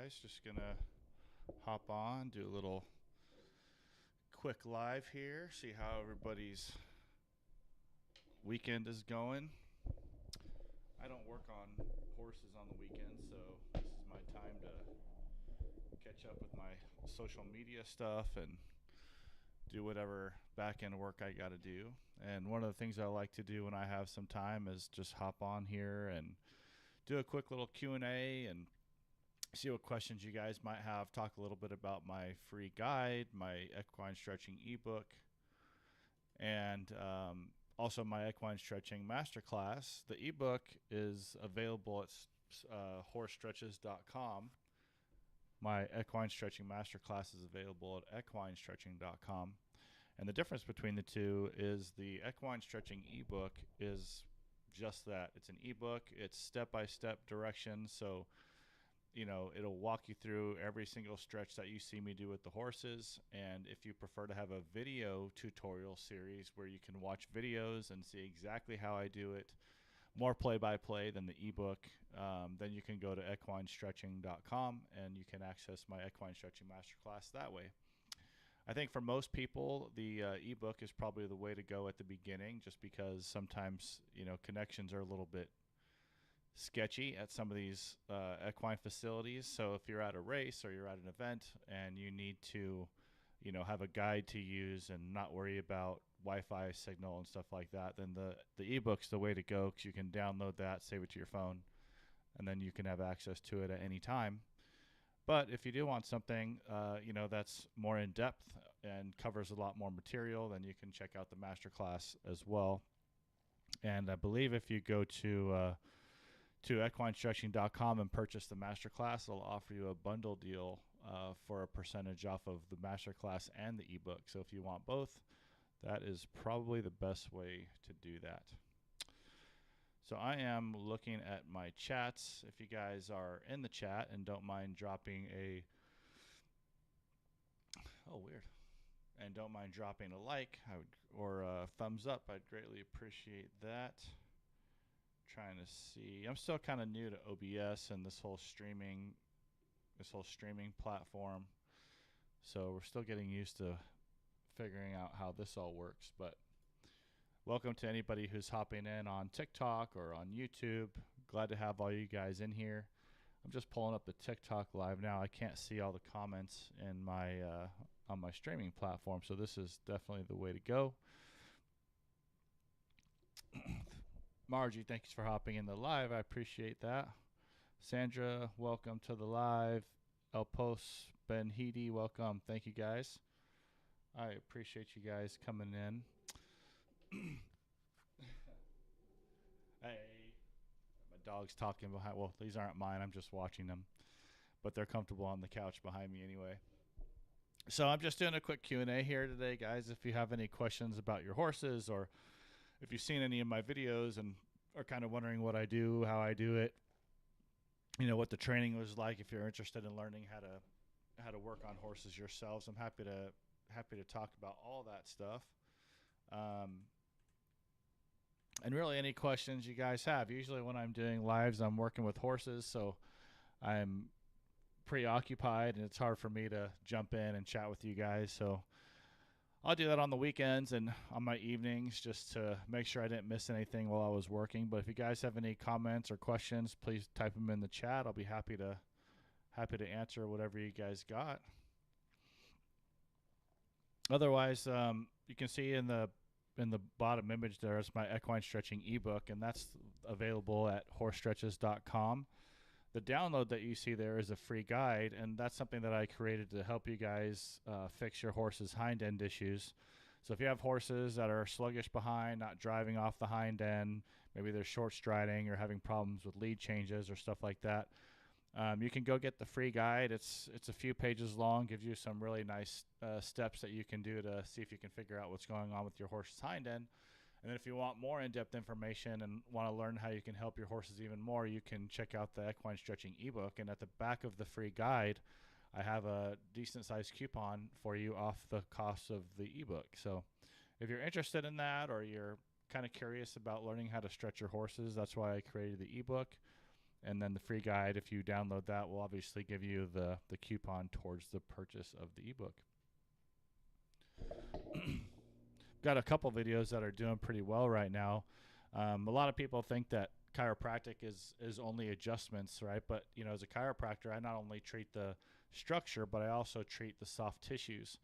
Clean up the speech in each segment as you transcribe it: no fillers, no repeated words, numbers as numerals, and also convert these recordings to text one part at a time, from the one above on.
guys. Just gonna hop on, do a little quick live here, see how everybody's weekend is going. I don't work on horses on the weekend, so this is my time to catch up with my social media stuff and do whatever back end work I got to do. And one of the things I like to do when I have some time is just hop on here and do a quick little Q&A and see what questions you guys might have. Talk a little bit about my free guide, my equine stretching ebook, and also my equine stretching masterclass. The ebook is available at horsestretches.com. My equine stretching masterclass is available at equinestretching.com. And the difference between the two is the equine stretching ebook is just that. It's an ebook. It's step-by-step directions. So, it'll walk you through every single stretch that you see me do with the horses. And if you prefer to have a video tutorial series where you can watch videos and see exactly how I do it, more play-by-play than the ebook, then you can go to equinestretching.com and you can access my equine stretching masterclass that way. I think for most people, the ebook is probably the way to go at the beginning, just because sometimes connections are a little bit sketchy at some of these equine facilities. So if you're at a race or you're at an event and you need to have a guide to use and not worry about Wi-Fi signal and stuff like that, then the ebook's the way to go, because you can download that, save it to your phone, and then you can have access to it at any time. But if you do want something that's more in depth and covers a lot more material, then you can check out the masterclass as well. And I believe if you go to equinestretching.com and purchase the masterclass, it'll offer you a bundle deal for a percentage off of the masterclass and the ebook. So if you want both, that is probably the best way to do that. So I am looking at my chats. If you guys are in the chat and don't mind dropping a and don't mind dropping a like or a thumbs up, I'd greatly appreciate that. Trying to see. I'm still kind of new to OBS and this whole streaming platform. So we're still getting used to figuring out how this all works, but welcome to anybody who's hopping in on TikTok or on YouTube. Glad to have all you guys in here. I'm just pulling up the TikTok live now. I can't see all the comments in my on my streaming platform, so this is definitely the way to go. Margie, thanks for hopping in the live. I appreciate that. Sandra, welcome to the live. El Pos, Ben Heedy, welcome. Thank you, guys. I appreciate you guys coming in. Hey, my dog's talking behind. Well, these aren't mine. I'm just watching them, but they're comfortable on the couch behind me anyway. So I'm just doing a quick Q&A here today, guys. If you have any questions about your horses, or if you've seen any of my videos and are kind of wondering what I do, how I do it, what the training was like, if you're interested in learning how to work on horses yourselves, I'm happy to talk about all that stuff. And really any questions you guys have. Usually when I'm doing lives, I'm working with horses, so I'm preoccupied and it's hard for me to jump in and chat with you guys. So I'll do that on the weekends and on my evenings, just to make sure I didn't miss anything while I was working. But if you guys have any comments or questions, please type them in the chat. I'll be happy to answer whatever you guys got. Otherwise, you can see in the bottom image there is my equine stretching ebook, and that's available at horsestretches.com. The download that you see there is a free guide, and that's something that I created to help you guys fix your horse's hind end issues. So if you have horses that are sluggish behind, not driving off the hind end, maybe they're short striding or having problems with lead changes or stuff like that, you can go get the free guide. It's a few pages long, gives you some really nice steps that you can do to see if you can figure out what's going on with your horse's hind end. And then if you want more in-depth information and want to learn how you can help your horses even more, you can check out the Equine Stretching ebook. And at the back of the free guide, I have a decent-sized coupon for you off the cost of the ebook. So if you're interested in that, or you're kind of curious about learning how to stretch your horses, that's why I created the ebook. And then the free guide, if you download that, will obviously give you the coupon towards the purchase of the ebook. Got a couple videos that are doing pretty well right now. A lot of people think that chiropractic is only adjustments, right? But as a chiropractor, I not only treat the structure, but I also treat the soft tissues.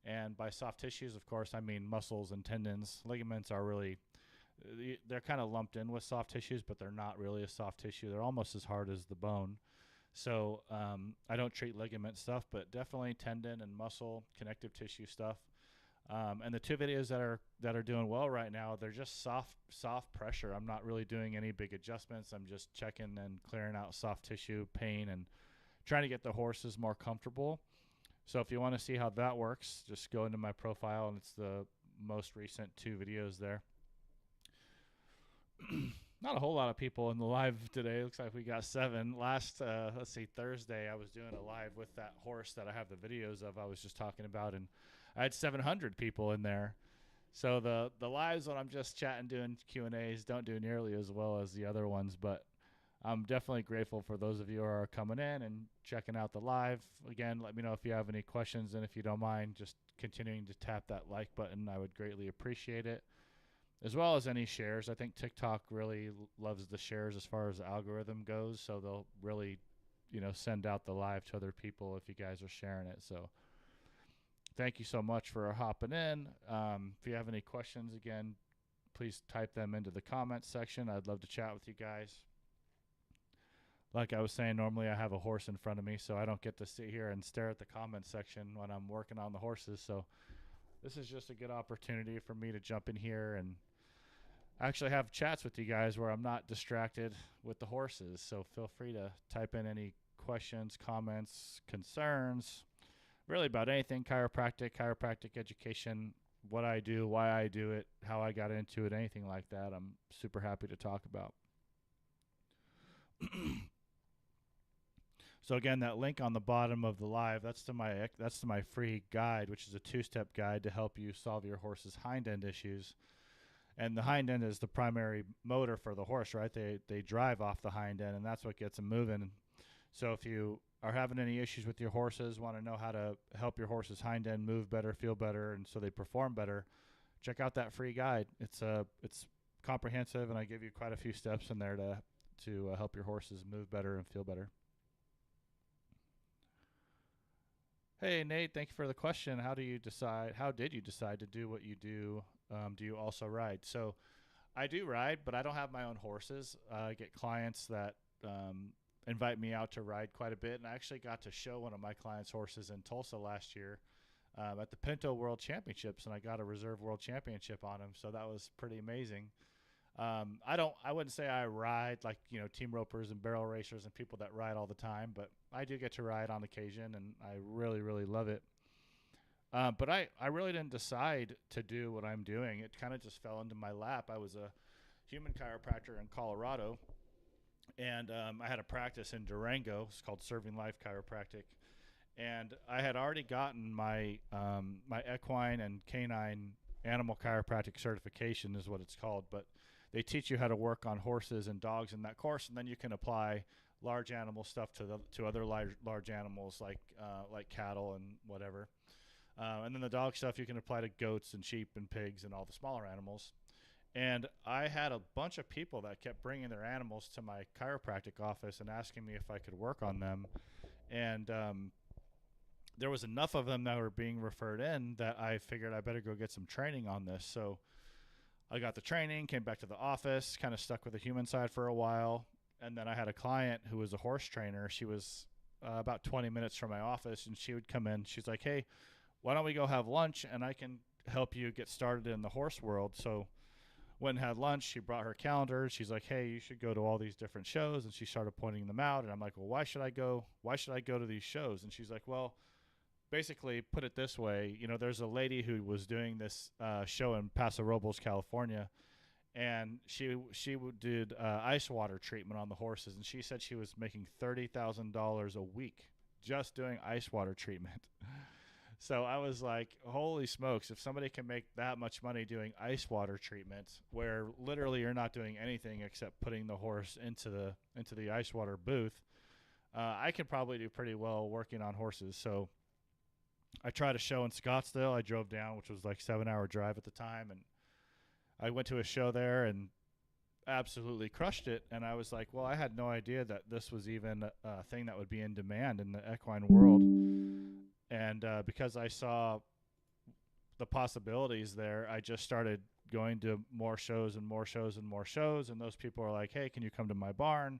And by soft tissues, of course, I mean muscles and tendons. Ligaments are really, they're kind of lumped in with soft tissues, but they're not really a soft tissue. They're almost as hard as the bone. So I don't treat ligament stuff, but definitely tendon and muscle, connective tissue stuff. And the two videos that are doing well right now, they're just soft pressure. I'm not really doing any big adjustments. I'm just checking and clearing out soft tissue pain and trying to get the horses more comfortable. So if you want to see how that works, just go into my profile, and it's the most recent 2 videos there. Not a whole lot of people in the live today. Looks like we got 7. Last, Thursday, I was doing a live with that horse that I have the videos of I was just talking about, and I had 700 people in there. So the lives when I'm just chatting, doing Q&As, don't do nearly as well as the other ones, but I'm definitely grateful for those of you who are coming in and checking out the live. Again, let me know if you have any questions, and if you don't mind just continuing to tap that like button, I would greatly appreciate it, as well as any shares. I think TikTok really loves the shares as far as the algorithm goes, so they'll really, send out the live to other people if you guys are sharing it. So thank you so much for hopping in. If you have any questions, again, please type them into the comments section. I'd love to chat with you guys. Like I was saying, normally I have a horse in front of me, so I don't get to sit here and stare at the comments section when I'm working on the horses. So this is just a good opportunity for me to jump in here and actually have chats with you guys where I'm not distracted with the horses. So feel free to type in any questions, comments, concerns, really about anything chiropractic education, what I do, why I do it, how I got into it, anything like that. I'm super happy to talk about. So again, that link on the bottom of the live, that's to my free guide, which is a 2-step guide to help you solve your horse's hind end issues. And the hind end is the primary motor for the horse, right? They drive off the hind end, and that's what gets them moving. So if you are having any issues with your horses, want to know how to help your horse's hind end move better, feel better, and so they perform better, check out that free guide. It's comprehensive, and I give you quite a few steps in there to help your horses move better and feel better. Hey, Nate, thank you for the question. How did you decide to do what you do? Do you also ride? So I do ride, but I don't have my own horses. I get clients that invite me out to ride quite a bit, and I actually got to show one of my clients' horses in Tulsa last year at the Pinto World Championships, and I got a reserve world championship on him, so that was pretty amazing. I wouldn't say I ride like, team ropers and barrel racers and people that ride all the time, but I do get to ride on occasion, and I really, really love it. But I really didn't decide to do what I'm doing. It kind of just fell into my lap. I was a human chiropractor in Colorado, and I had a practice in Durango. It's called Serving Life Chiropractic. And I had already gotten my my equine and canine animal chiropractic certification is what it's called, but they teach you how to work on horses and dogs in that course, and then you can apply large animal stuff to other large animals like cattle and whatever. And then the dog stuff you can apply to goats and sheep and pigs and all the smaller animals. And I had a bunch of people that kept bringing their animals to my chiropractic office and asking me if I could work on them. And there was enough of them that were being referred in that I figured I better go get some training on this. So I got the training, came back to the office, kind of stuck with the human side for a while. And then I had a client who was a horse trainer. She was about 20 minutes from my office, and she would come in. She's like, hey, why don't we go have lunch, and I can help you get started in the horse world. So went and had lunch. She brought her calendar. She's like, hey, you should go to all these different shows. And she started pointing them out. And I'm like, well, why should I go to these shows? And she's like, well, basically put it this way. There's a lady who was doing this show in Paso Robles, California, and she did ice water treatment on the horses. And she said she was making $30,000 a week just doing ice water treatment. So I was like, holy smokes, if somebody can make that much money doing ice water treatments where literally you're not doing anything except putting the horse into the ice water booth, I can probably do pretty well working on horses. So I tried a show in Scottsdale. I drove down, which was like 7-hour drive at the time, and I went to a show there and absolutely crushed it. And I was like, well, I had no idea that this was even a thing that would be in demand in the equine world. And because I saw the possibilities there, I just started going to more shows and more shows and more shows. And those people are like, hey, can you come to my barn?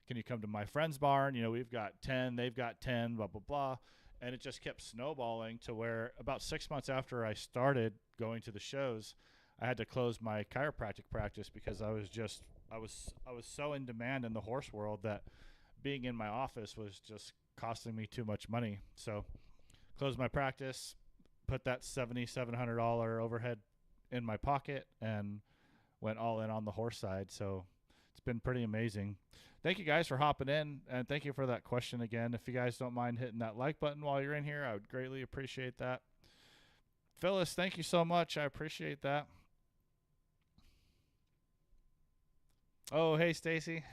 Can you come to my friend's barn? You know, we've got 10, they've got 10, blah, blah, blah. And it just kept snowballing to where about 6 months after I started going to the shows, I had to close my chiropractic practice because I was so in demand in the horse world that being in my office was just costing me too much money. So closed my practice, put that $7,700 overhead in my pocket, and went all in on the horse side. So it's been pretty amazing. Thank you guys for hopping in, and thank you for that question again. If you guys don't mind hitting that like button while you're in here, I would greatly appreciate that. Phyllis, thank you so much. I appreciate that. Oh, hey, Stacy.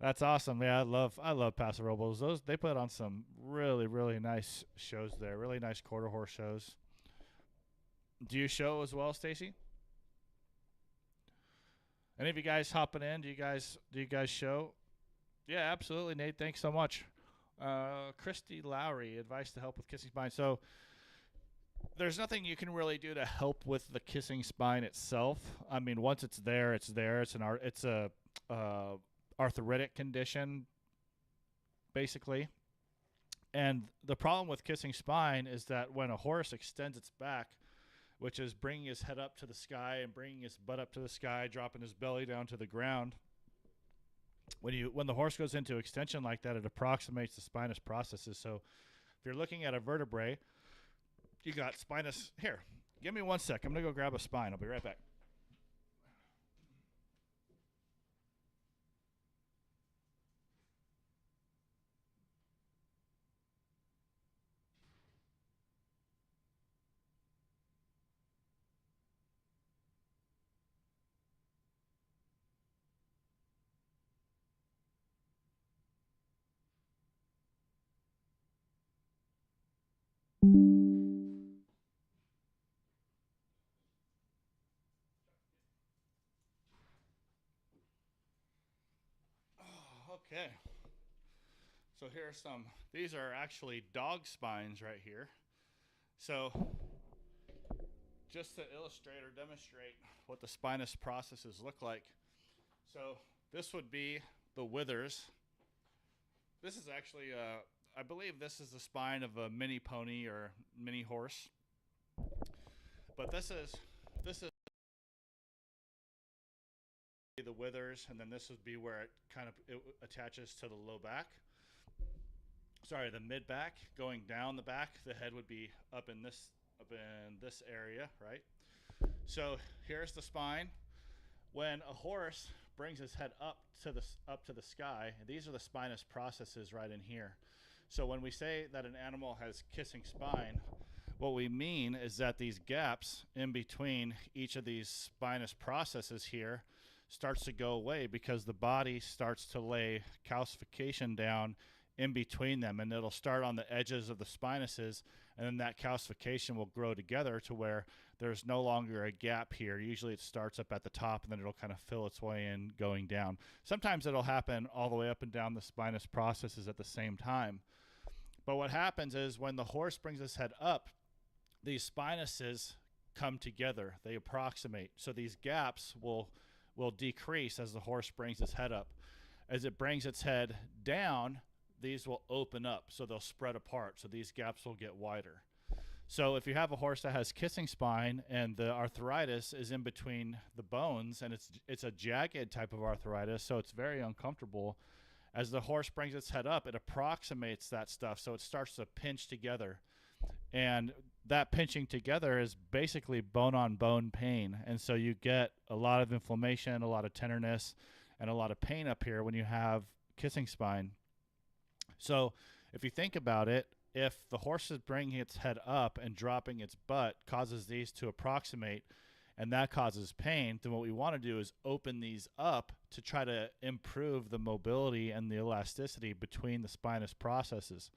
That's awesome. Yeah, I love Paso Robles. Those they put on some really nice shows there. Really nice quarter horse shows. Do you show as well, Stacy? Any of you guys hopping in? Do you guys show? Yeah, absolutely, Nate. Thanks so much. Christy Lowry, advice to help with kissing spine. So there's nothing you can really do to help with the kissing spine itself. I mean, once it's there, it's there. It's a arthritic condition, basically. And the problem with kissing spine is that when a horse extends its back, which is bringing his head up to the sky and bringing his butt up to the sky, dropping his belly down to the ground, when the horse goes into extension like that, it approximates the spinous processes. So if you're looking at a vertebrae, you got spinous. Here, give me 1 sec. I'm going to go grab a spine. I'll be right back. Okay. So here are some. These are actually dog spines right here. So just to illustrate or demonstrate what the spinous processes look like. So this would be the withers. This is actually, I believe this is the spine of a mini pony or mini horse. But this is the withers, and then this would be where it attaches to the low back. Sorry, the mid back going down the back. The head would be up in this area, right? So here's the spine. When a horse brings his head up to the sky, and these are the spinous processes right in here. So when we say that an animal has kissing spine, what we mean is that these gaps in between each of these spinous processes here starts to go away because the body starts to lay calcification down in between them, and it'll start on the edges of the spinuses, and then that calcification will grow together to where there's no longer a gap here. Usually it starts up at the top, and then it'll kind of fill its way in going down. Sometimes it'll happen all the way up and down the spinous processes at the same time. But what happens is when the horse brings his head up, these spinuses come together. They approximate. So these gaps will decrease as the horse brings his head up. As it brings its head down, these will open up, so they'll spread apart, so these gaps will get wider. So if you have a horse that has kissing spine and the arthritis is in between the bones, and it's a jagged type of arthritis, so it's very uncomfortable, as the horse brings its head up, it approximates that stuff, so it starts to pinch together. And that pinching together is basically bone-on-bone pain, and so you get a lot of inflammation, a lot of tenderness, and a lot of pain up here when you have kissing spine. So if you think about it, if the horse is bringing its head up and dropping its butt causes these to approximate, and that causes pain, then what we want to do is open these up to try to improve the mobility and the elasticity between the spinous processes.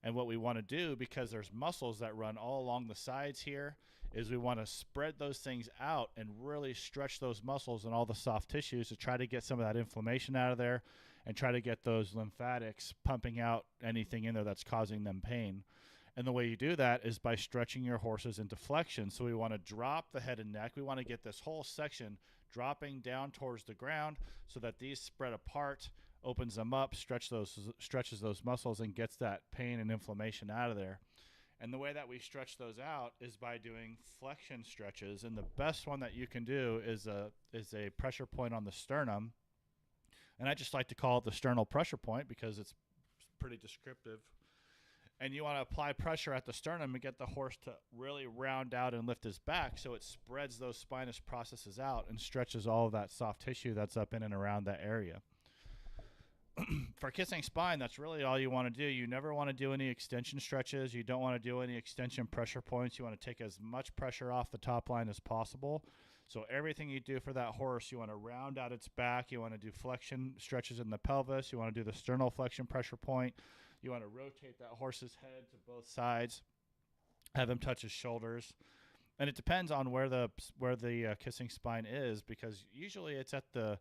And what we want to do, because there's muscles that run all along the sides here, is we want to spread those things out and really stretch those muscles and all the soft tissues to try to get some of that inflammation out of there and try to get those lymphatics pumping out anything in there that's causing them pain. And the way you do that is by stretching your horses into flexion. So we want to drop the head and neck. We want to get this whole section dropping down towards the ground so that these spread apart, opens them up, stretches those muscles, and gets that pain and inflammation out of there. And the way that we stretch those out is by doing flexion stretches. And the best one that you can do is a pressure point on the sternum. And I just like to call it the sternal pressure point because it's pretty descriptive. And you want to apply pressure at the sternum and get the horse to really round out and lift his back so it spreads those spinous processes out and stretches all of that soft tissue that's up in and around that area. For kissing spine, that's really all you want to do. You never want to do any extension stretches. You don't want to do any extension pressure points. You want to take as much pressure off the top line as possible. So everything you do for that horse, you want to round out its back. You want to do flexion stretches in the pelvis. You want to do the sternal flexion pressure point. You want to rotate that horse's head to both sides, have him touch his shoulders. And it depends on where the kissing spine is, because usually it's at the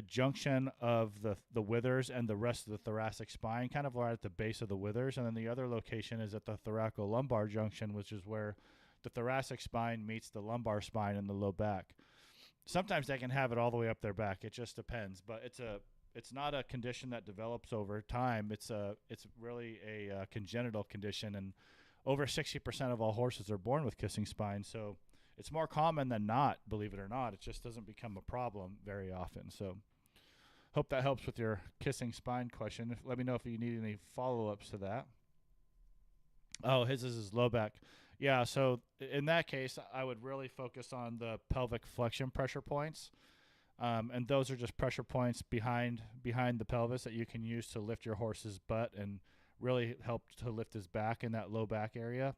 junction of the withers and the rest of the thoracic spine, kind of right at the base of the withers. And then the other location is at the thoracolumbar junction, which is where the thoracic spine meets the lumbar spine in the low back. Sometimes they can have it all the way up their back. It just depends. But it's not a condition that develops over time. It's really a congenital condition, and over 60% of all horses are born with kissing spine. So it's more common than not, believe it or not. It just doesn't become a problem very often. So hope that helps with your kissing spine question. Let me know if you need any follow-ups to that. Oh, his is his low back. Yeah, so in that case, I would really focus on the pelvic flexion pressure points. And those are just pressure points behind the pelvis that you can use to lift your horse's butt and really help to lift his back in that low back area.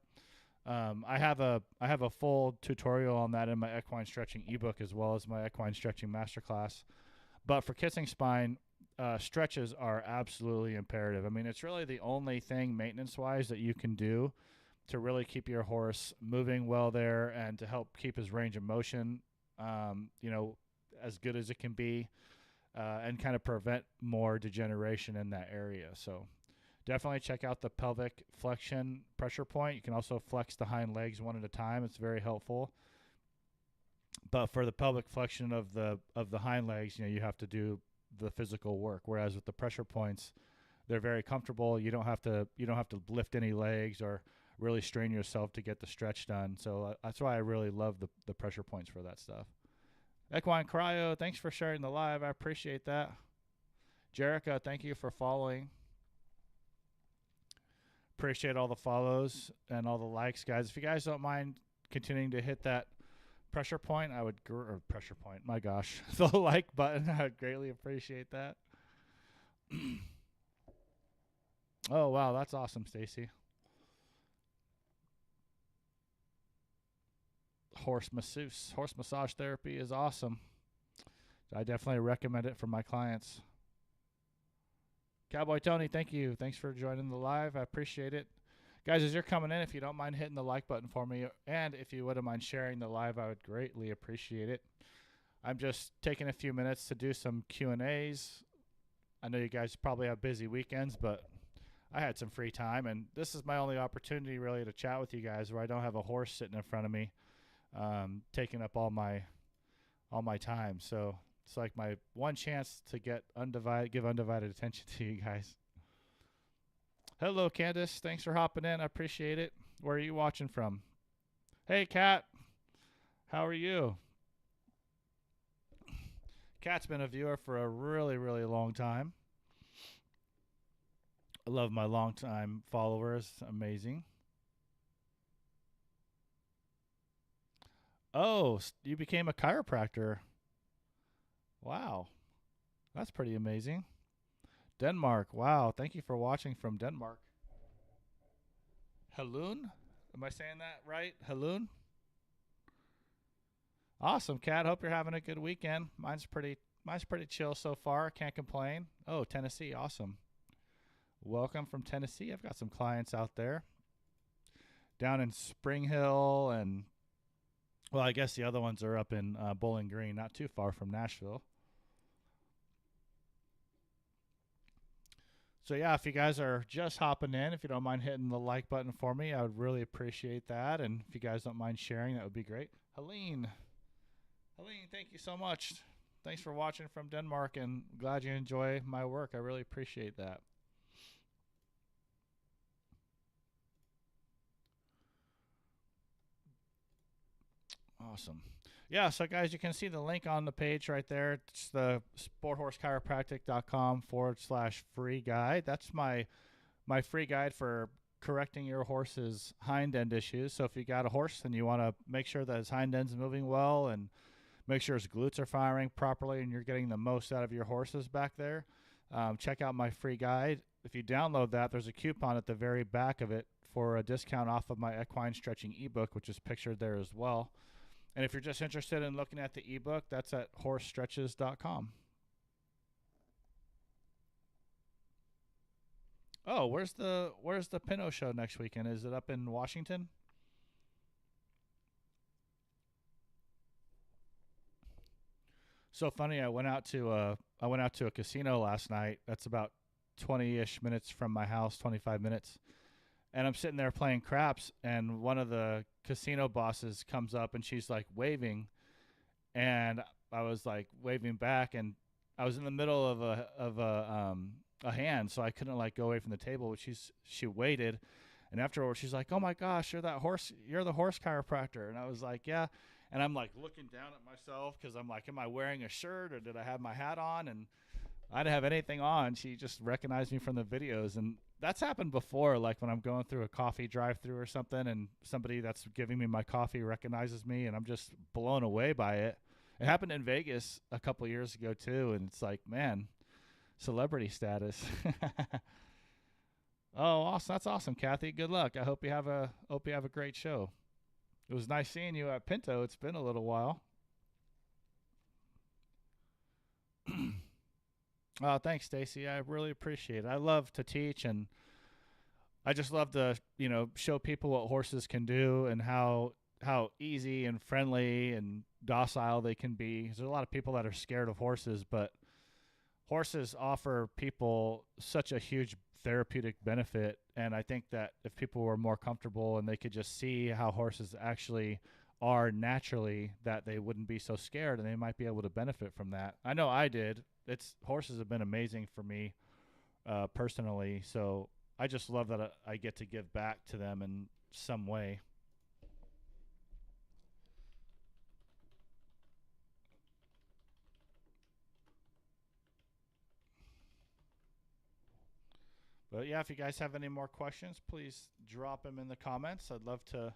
I have a full tutorial on that in my equine stretching ebook, as well as my equine stretching masterclass. But for kissing spine, stretches are absolutely imperative. I mean, it's really the only thing maintenance-wise that you can do to really keep your horse moving well there and to help keep his range of motion, as good as it can be, and kind of prevent more degeneration in that area. So definitely check out the pelvic flexion pressure point. You can also flex the hind legs one at a time. It's very helpful. But for the pelvic flexion of the hind legs, you have to do the physical work. Whereas with the pressure points, they're very comfortable. You don't have to lift any legs or really strain yourself to get the stretch done. So that's why I really love the pressure points for that stuff. Equine Cryo, thanks for sharing the live. I appreciate that. Jerica, thank you for following. Appreciate all the follows and all the likes, guys. If you guys don't mind continuing to hit that pressure point, my gosh, the like button, I would greatly appreciate that. Oh, wow, that's awesome, Stacy. Horse massage therapy is awesome. I definitely recommend it for my clients. Cowboy Tony, thank you. Thanks for joining the live. I appreciate it. Guys, as you're coming in, if you don't mind hitting the like button for me, and if you wouldn't mind sharing the live, I would greatly appreciate it. I'm just taking a few minutes to do some Q&As. I know you guys probably have busy weekends, but I had some free time, and this is my only opportunity really to chat with you guys where I don't have a horse sitting in front of me taking up all my time. So it's like my one chance to give undivided attention to you guys. Hello, Candace. Thanks for hopping in. I appreciate it. Where are you watching from? Hey, Kat. How are you? Kat's been a viewer for a really, really long time. I love my longtime followers. Amazing. Oh, you became a chiropractor. Wow. That's pretty amazing. Denmark. Wow. Thank you for watching from Denmark. Haloon? Am I saying that right? Haloon? Awesome, Kat. Hope you're having a good weekend. Mine's pretty chill so far. Can't complain. Oh, Tennessee. Awesome. Welcome from Tennessee. I've got some clients out there down in Spring Hill, and well, I guess the other ones are up in Bowling Green, not too far from Nashville. So yeah, if you guys are just hopping in, if you don't mind hitting the like button for me, I would really appreciate that. And if you guys don't mind sharing, that would be great. Helene, thank you so much. Thanks for watching from Denmark, and glad you enjoy my work. I really appreciate that. Awesome. Yeah, so guys, you can see the link on the page right there. It's the sporthorsechiropractic.com/free guide. That's my free guide for correcting your horse's hind end issues. So if you got a horse and you want to make sure that his hind end's moving well and make sure his glutes are firing properly and you're getting the most out of your horses back there, check out my free guide. If you download that, there's a coupon at the very back of it for a discount off of my equine stretching ebook, which is pictured there as well. And if you're just interested in looking at the ebook, that's at horsestretches.com. Oh, where's the Pinot show next weekend? Is it up in Washington? So funny. I went out to a casino last night. That's about 20-ish minutes from my house, 25 minutes. And I'm sitting there playing craps, and one of the casino bosses comes up, and she's like waving, and I was like waving back, and I was in the middle of a hand, so I couldn't like go away from the table. But she waited, and afterwards she's like, "Oh my gosh, you're the horse chiropractor," and I was like, "Yeah." And I'm like looking down at myself because I'm like, "Am I wearing a shirt or did I have my hat on?" And I didn't have anything on. She just recognized me from the videos, and that's happened before. Like when I'm going through a coffee drive-through or something, and somebody that's giving me my coffee recognizes me, and I'm just blown away by it. It happened in Vegas a couple years ago too, and it's like, man, celebrity status. Oh, awesome! That's awesome, Kathy. Good luck. I hope you have a great show. It was nice seeing you at Pinto. It's been a little while. Oh, thanks, Stacy. I really appreciate it. I love to teach, and I just love to, show people what horses can do and how easy and friendly and docile they can be. There's a lot of people that are scared of horses, but horses offer people such a huge therapeutic benefit. And I think that if people were more comfortable and they could just see how horses actually are naturally, that they wouldn't be so scared and they might be able to benefit from that. I know I did. It's horses have been amazing for me personally. So I just love that I get to give back to them in some way. But yeah, if you guys have any more questions, please drop them in the comments. I'd love to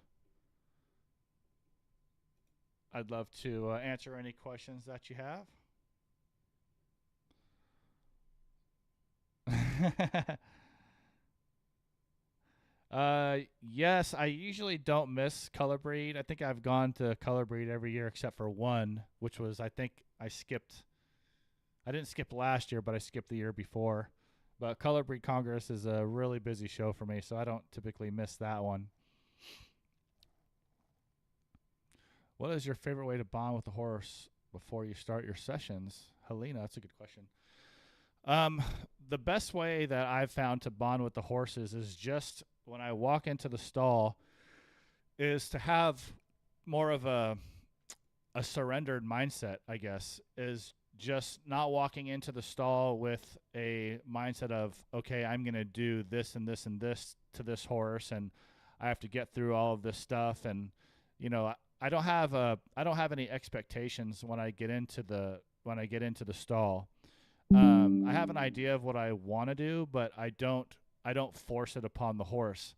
answer any questions that you have. Yes, I usually don't miss color breed. I think I've gone to color breed every year except for one, which was I think I skipped. I didn't skip last year, but I skipped the year before. But Color Breed Congress is a really busy show for me, so I don't typically miss that one. What is your favorite way to bond with a horse before you start your sessions? Helena, that's a good question. Um, the best way that I've found to bond with the horses is just when I walk into the stall is to have more of a surrendered mindset, I guess, is just not walking into the stall with a mindset of, okay, I'm going to do this and this and this to this horse, and I have to get through all of this stuff. And, I don't have any expectations when I get into the stall. I have an idea of what I want to do, but I don't force it upon the horse.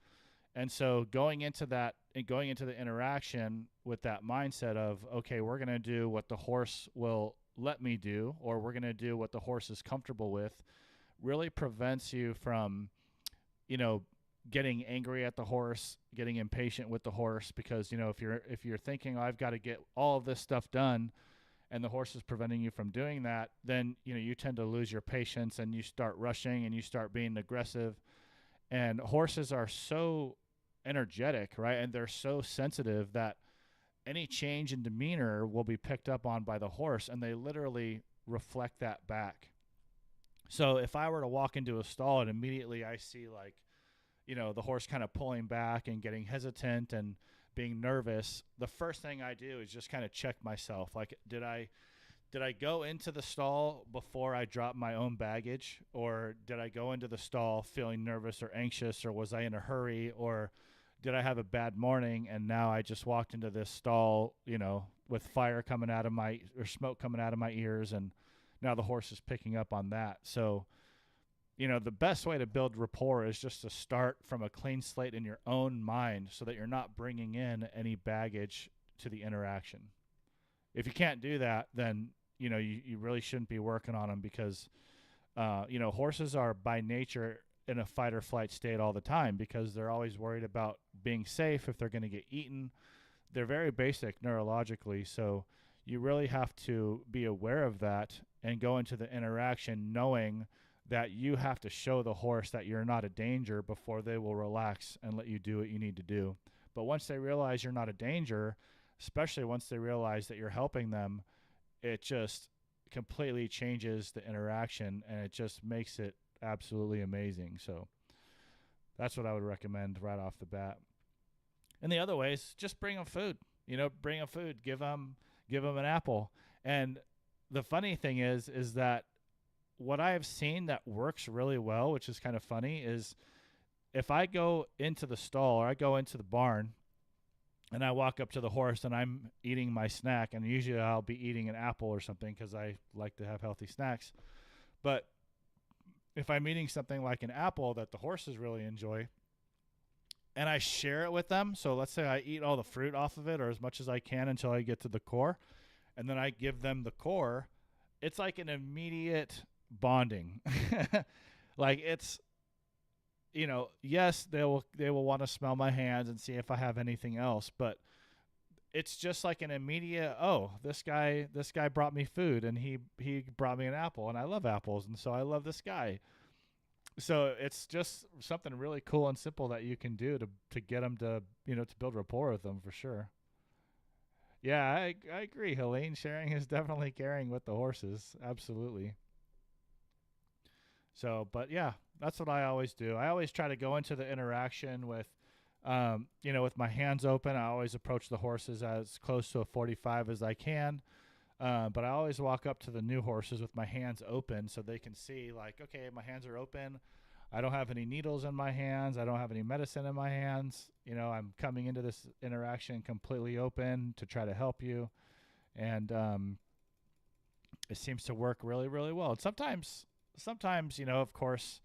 And so going into that and going into the interaction with that mindset of, okay, we're going to do what the horse will let me do, or we're going to do what the horse is comfortable with, really prevents you from, you know, getting angry at the horse, getting impatient with the horse, because if you're thinking, oh, I've got to get all of this stuff done, and the horse is preventing you from doing that, then you tend to lose your patience and you start rushing and you start being aggressive. And horses are so energetic, right? And they're so sensitive that any change in demeanor will be picked up on by the horse, and they literally reflect that back. So if I were to walk into a stall and immediately I see the horse kind of pulling back and getting hesitant and being nervous, the first thing I do is just kind of check myself. Like, did I go into the stall before I dropped my own baggage, or did I go into the stall feeling nervous or anxious, or was I in a hurry, or did I have a bad morning and now I just walked into this stall, with fire coming out of smoke coming out of my ears, and now the horse is picking up on that. So, the best way to build rapport is just to start from a clean slate in your own mind so that you're not bringing in any baggage to the interaction. If you can't do that, then, you really shouldn't be working on them, because, horses are by nature in a fight or flight state all the time, because they're always worried about being safe if they're going to get eaten. They're very basic neurologically, so you really have to be aware of that and go into the interaction knowing that you have to show the horse that you're not a danger before they will relax and let you do what you need to do. But once they realize you're not a danger, especially once they realize that you're helping them, it just completely changes the interaction, and it just makes it absolutely amazing. So that's what I would recommend right off the bat. And the other ways, just bring them food. Bring them food. Give them an apple. And the funny thing is that what I have seen that works really well, which is kind of funny, is if I go into the stall or I go into the barn and I walk up to the horse and I'm eating my snack, and usually I'll be eating an apple or something because I like to have healthy snacks. But if I'm eating something like an apple that the horses really enjoy, and I share it with them, so let's say I eat all the fruit off of it or as much as I can until I get to the core, and then I give them the core, it's like an immediate bonding. Like, it's, yes, they will want to smell my hands and see if I have anything else, but it's just like an immediate, oh, this guy brought me food, and he brought me an apple, and I love apples, and so I love this guy. So it's just something really cool and simple that you can do to get them to build rapport with them, for sure. Yeah, I agree, Helene. Sharing is definitely caring with the horses. Absolutely. So, but yeah, that's what I always do. I always try to go into the interaction with, with my hands open. I always approach the horses as close to a 45 as I can. But I always walk up to the new horses with my hands open so they can see, like, okay, my hands are open. I don't have any needles in my hands. I don't have any medicine in my hands. I'm coming into this interaction completely open to try to help you. And it seems to work really, really well. And sometimes, of course,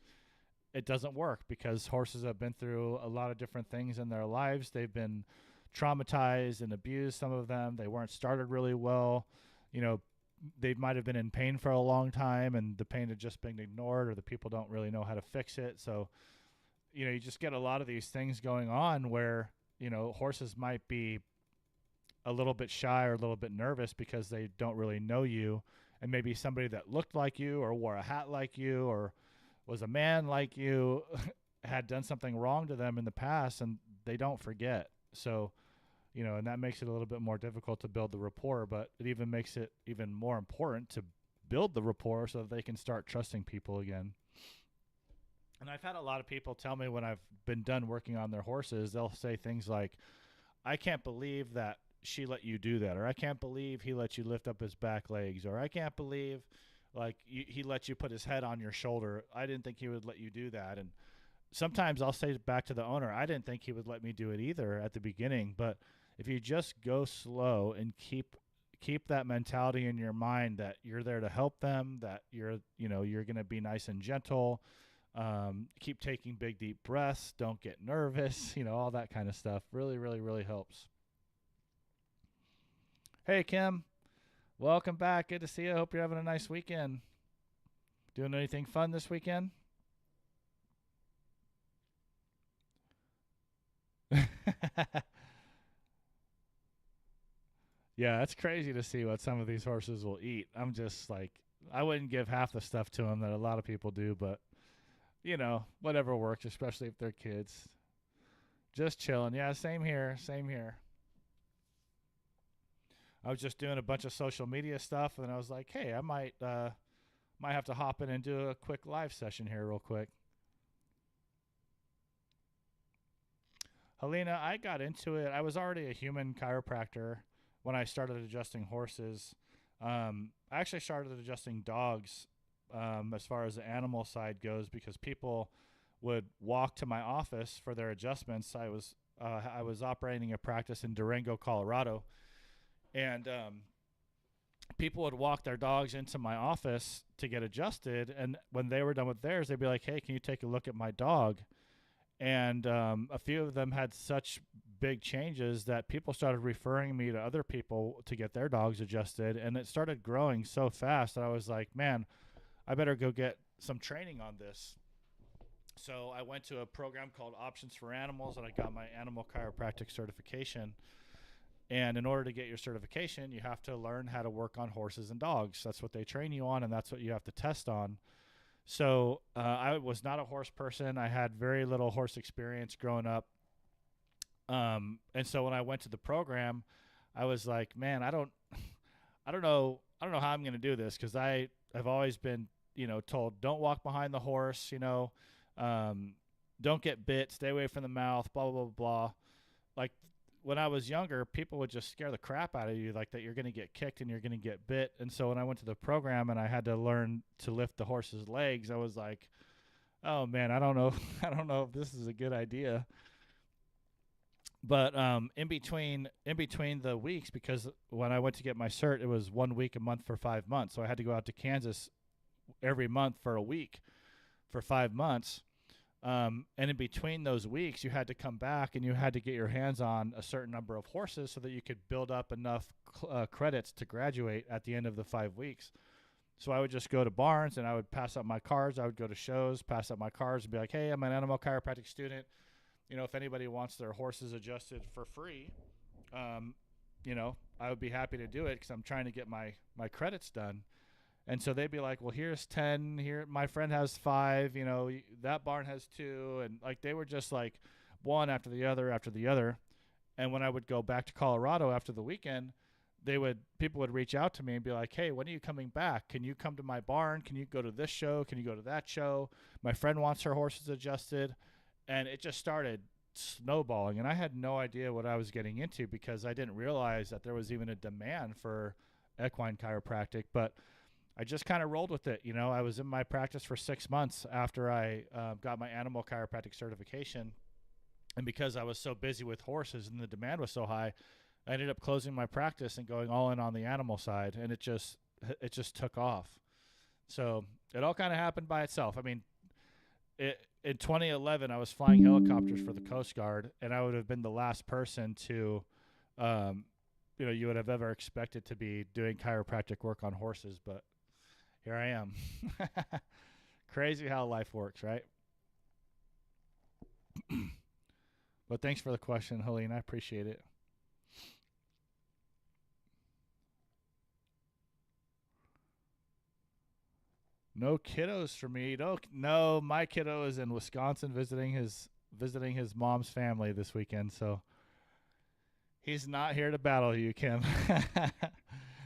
it doesn't work because horses have been through a lot of different things in their lives. They've been traumatized and abused, some of them. They weren't started really well. They might have been in pain for a long time, and the pain had just been ignored, or the people don't really know how to fix it. So, you just get a lot of these things going on where, horses might be a little bit shy or a little bit nervous because they don't really know you. And maybe somebody that looked like you or wore a hat like you or was a man like you had done something wrong to them in the past, and they don't forget. So, and that makes it a little bit more difficult to build the rapport, but it even makes it even more important to build the rapport so that they can start trusting people again. And I've had a lot of people tell me when I've been done working on their horses, they'll say things like, I can't believe that she let you do that, or I can't believe he let you lift up his back legs, or I can't believe he let you put his head on your shoulder. I didn't think he would let you do that. And sometimes I'll say back to the owner, I didn't think he would let me do it either at the beginning, but if you just go slow and keep that mentality in your mind that you're there to help them, that you're going to be nice and gentle, keep taking big, deep breaths, don't get nervous, all that kind of stuff really, really, really helps. Hey, Kim, welcome back. Good to see you. I hope you're having a nice weekend. Doing anything fun this weekend? Yeah, it's crazy to see what some of these horses will eat. I'm just like, I wouldn't give half the stuff to them that a lot of people do, but whatever works, especially if they're kids. Just chilling. Yeah, same here. Same here. I was just doing a bunch of social media stuff, and I was like, hey, I might have to hop in and do a quick live session here, real quick. Helena, I got into it. I was already a human chiropractor when I started adjusting horses. I actually started adjusting dogs as far as the animal side goes because people would walk to my office for their adjustments. I was operating a practice in Durango, Colorado, and people would walk their dogs into my office to get adjusted. And when they were done with theirs, they'd be like, "Hey, can you take a look at my dog?" And a few of them had such big changes that people started referring me to other people to get their dogs adjusted, and it started growing so fast that I was like, man, I better go get some training on this. So I went to a program called Options for Animals, and I got my animal chiropractic certification. And in order to get your certification, you have to learn how to work on horses and dogs. That's what they train you on, and that's what you have to test on. So I was not a horse person. I had very little horse experience growing up. And so when I went to the program, I was like, man, I don't know how I'm going to do this because I have always been, told don't walk behind the horse, don't get bit, stay away from the mouth, blah, blah, blah, blah. Like when I was younger, people would just scare the crap out of you, like that you're going to get kicked and you're going to get bit. And so when I went to the program and I had to learn to lift the horse's legs, I was like, oh man, I don't know, I don't know if this is a good idea. But in between the weeks, because when I went to get my cert, it was 1 week a month for 5 months. So I had to go out to Kansas every month for a week for 5 months. And in between those weeks, you had to come back and you had to get your hands on a certain number of horses so that you could build up enough credits to graduate at the end of the 5 weeks. So I would just go to Barnes and I would pass up my cards. I would go to shows, pass up my cards, and be like, hey, I'm an animal chiropractic student. If anybody wants their horses adjusted for free, I would be happy to do it because I'm trying to get my credits done. And so they'd be like, well, here's 10. Here, my friend has 5. That barn has 2. And like they were just like one after the other after the other. And when I would go back to Colorado after the weekend, people would reach out to me and be like, hey, when are you coming back? Can you come to my barn? Can you go to this show? Can you go to that show? My friend wants her horses adjusted. And it just started snowballing. And I had no idea what I was getting into because I didn't realize that there was even a demand for equine chiropractic. But I just kind of rolled with it. I was in my practice for 6 months after I got my animal chiropractic certification. And because I was so busy with horses and the demand was so high, I ended up closing my practice and going all in on the animal side. And it just took off. So it all kind of happened by itself. I mean, in 2011, I was flying helicopters for the Coast Guard, and I would have been the last person to, you would have ever expected to be doing chiropractic work on horses. But here I am. Crazy how life works, right? But thanks for the question, Helene. I appreciate it. No kiddos for me. No, my kiddo is in Wisconsin visiting his mom's family this weekend, so he's not here to battle you, Kim.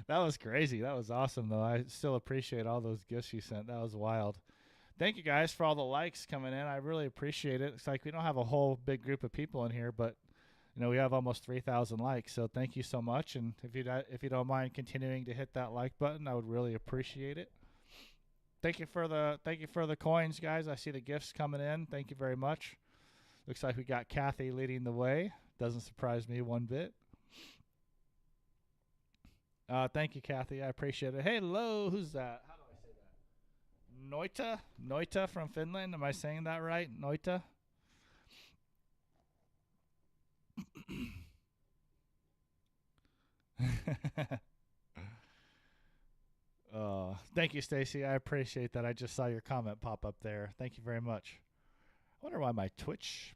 That was crazy. That was awesome, though. I still appreciate all those gifts you sent. That was wild. Thank you guys for all the likes coming in. I really appreciate it. It's like we don't have a whole big group of people in here, but we have almost 3,000 likes. So thank you so much. And if you don't mind continuing to hit that like button, I would really appreciate it. Thank you for the coins, guys. I see the gifts coming in. Thank you very much. Looks like we got Kathy leading the way. Doesn't surprise me one bit. Thank you, Kathy. I appreciate it. Hey, hello. Who's that? How do I say that? Noita from Finland. Am I saying that right? Noita. Thank you, Stacy. I appreciate that. I just saw your comment pop up there. Thank you very much. I wonder why my Twitch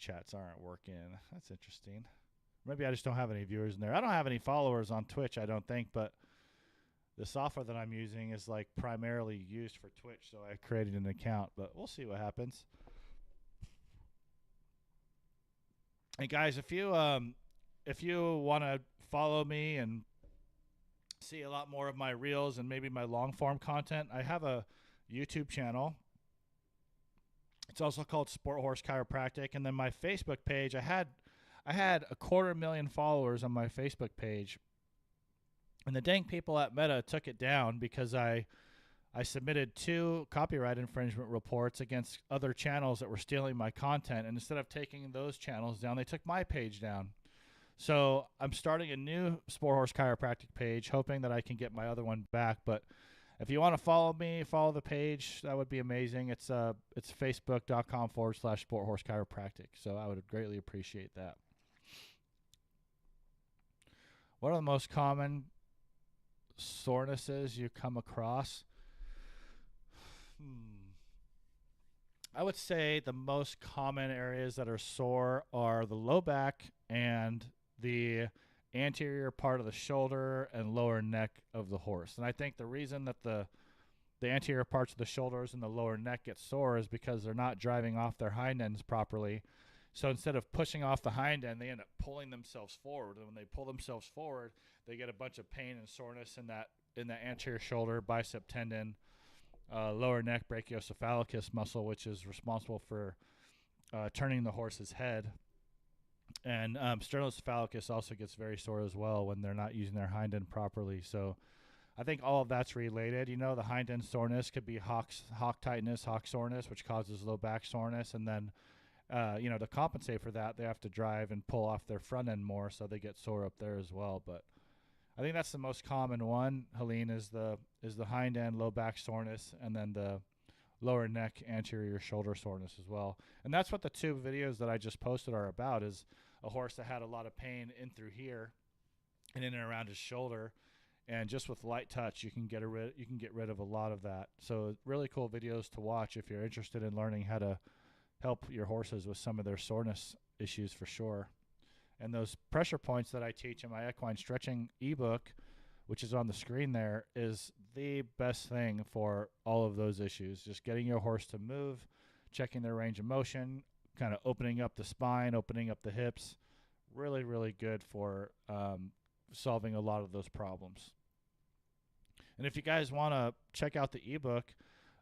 chats aren't working. That's interesting. Maybe I just don't have any viewers in there. I don't have any followers on Twitch, I don't think, but the software that I'm using is like primarily used for Twitch, so I created an account, but we'll see what happens. And guys, if you want to follow me and see a lot more of my reels and maybe my long form content, I have a YouTube channel. It's also called Sport Horse Chiropractic, and then my Facebook page. I had 250,000 followers on my Facebook page, and the dang people at Meta took it down because I submitted 2 copyright infringement reports against other channels that were stealing my content, and instead of taking those channels down, they took my page down. So I'm starting a new Sport Horse Chiropractic page, hoping that I can get my other one back. But if you want to follow me, follow the page, that would be amazing. It's facebook.com/Sport Horse Chiropractic. So I would greatly appreciate that. What are the most common sorenesses you come across? I would say the most common areas that are sore are the low back and the anterior part of the shoulder and lower neck of the horse. And I think the reason that the anterior parts of the shoulders and the lower neck get sore is because they're not driving off their hind ends properly. So instead of pushing off the hind end, they end up pulling themselves forward. And when they pull themselves forward, they get a bunch of pain and soreness in that anterior shoulder, bicep tendon, lower neck brachiocephalicus muscle, which is responsible for turning the horse's head. And sternocephalicus also gets very sore as well when they're not using their hind end properly. So I think all of that's related. You know, the hind end soreness could be hock tightness, hock soreness, which causes low back soreness. And then, to compensate for that, they have to drive and pull off their front end more, so they get sore up there as well. But I think that's the most common one, Helene, is the hind end low back soreness, and then the lower neck anterior shoulder soreness as well. And that's what the 2 videos that I just posted are about, is a horse that had a lot of pain in through here and in and around his shoulder, and just with light touch you can get rid of a lot of that. So really cool videos to watch if you're interested in learning how to help your horses with some of their soreness issues, for sure. And those pressure points that I teach in my equine stretching ebook, which is on the screen there, is the best thing for all of those issues. Just getting your horse to move, checking their range of motion, kind of opening up the spine, opening up the hips. Really, really good for solving a lot of those problems. And if you guys want to check out the ebook,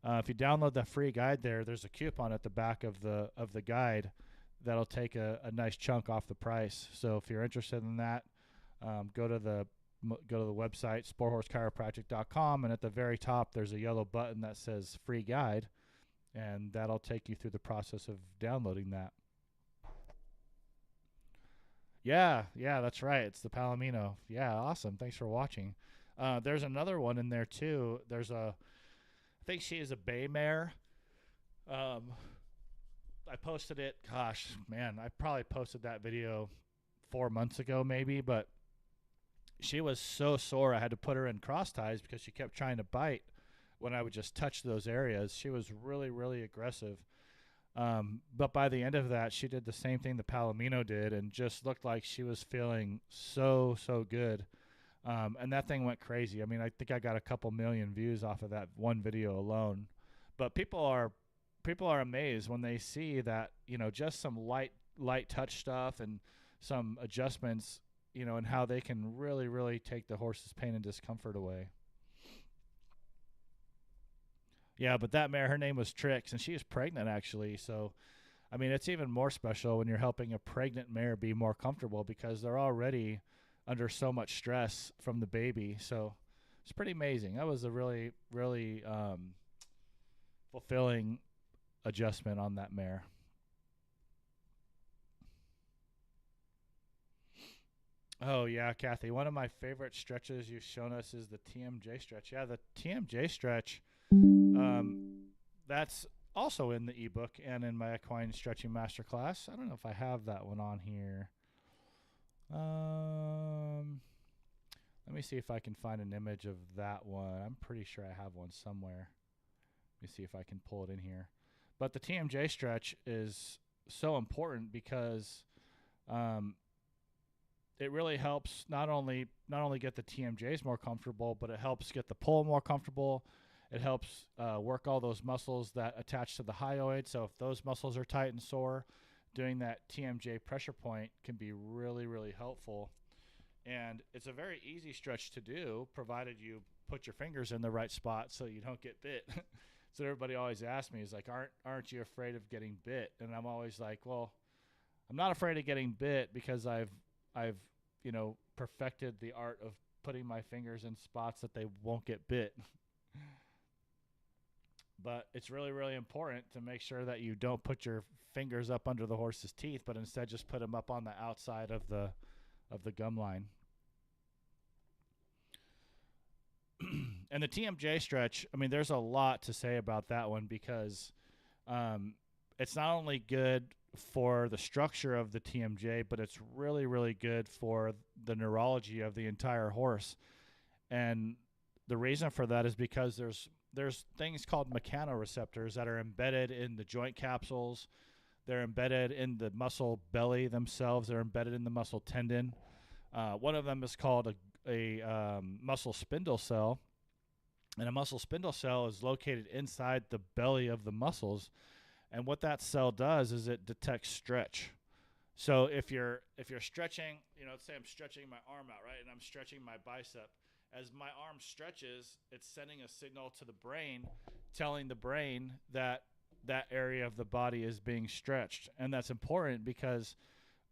if you download the free guide there's a coupon at the back of the guide that'll take a nice chunk off the price. So if you're interested in that, go to the website, sporthorsechiropractic.com, and at the very top there's a yellow button that says free guide, and that'll take you through the process of downloading that. Yeah, that's right. It's the Palomino. Yeah, awesome. Thanks for watching. There's another one in there too. I think she is a bay mare. I posted it. Gosh, man, I probably posted that video 4 months ago maybe, but she was so sore I had to put her in cross ties because she kept trying to bite when I would just touch those areas. She was really, really aggressive. But by the end of that, she did the same thing the Palomino did and just looked like she was feeling so good. And that thing went crazy. I mean, I think I got a couple million views off of that one video alone. But people are amazed when they see that, just some light touch stuff and some adjustments, and how they can really, really take the horse's pain and discomfort away. Yeah, but that mare, her name was Trix, and she is pregnant, actually. So, I mean, it's even more special when you're helping a pregnant mare be more comfortable because they're already under so much stress from the baby. So it's pretty amazing. That was a really, really fulfilling adjustment on that mare. Oh, yeah, Kathy. One of my favorite stretches you've shown us is the TMJ stretch. Yeah, the TMJ stretch, that's also in the ebook and in my Equine Stretching Masterclass. I don't know if I have that one on here. Let me see if I can find an image of that one. I'm pretty sure I have one somewhere. Let me see if I can pull it in here. But the TMJ stretch is so important because it really helps not only get the TMJs more comfortable, but it helps get the pull more comfortable. It helps work all those muscles that attach to the hyoid. So if those muscles are tight and sore, doing that TMJ pressure point can be really, really helpful. And it's a very easy stretch to do, provided you put your fingers in the right spot so you don't get bit. So everybody always asks me, is like, aren't you afraid of getting bit? And I'm always like, well, I'm not afraid of getting bit because I've perfected the art of putting my fingers in spots that they won't get bit. But it's really, really important to make sure that you don't put your fingers up under the horse's teeth, but instead just put them up on the outside of the gum line. And the TMJ stretch, I mean, there's a lot to say about that one because it's not only good for the structure of the TMJ, but it's really, really good for the neurology of the entire horse. And the reason for that is because there's things called mechanoreceptors that are embedded in the joint capsules. They're embedded in the muscle belly themselves. They're embedded in the muscle tendon. One of them is called a muscle spindle cell. And a muscle spindle cell is located inside the belly of the muscles. And what that cell does is it detects stretch. So if you're stretching, let's say I'm stretching my arm out, right? And I'm stretching my bicep. As my arm stretches, it's sending a signal to the brain, telling the brain that that area of the body is being stretched. And that's important because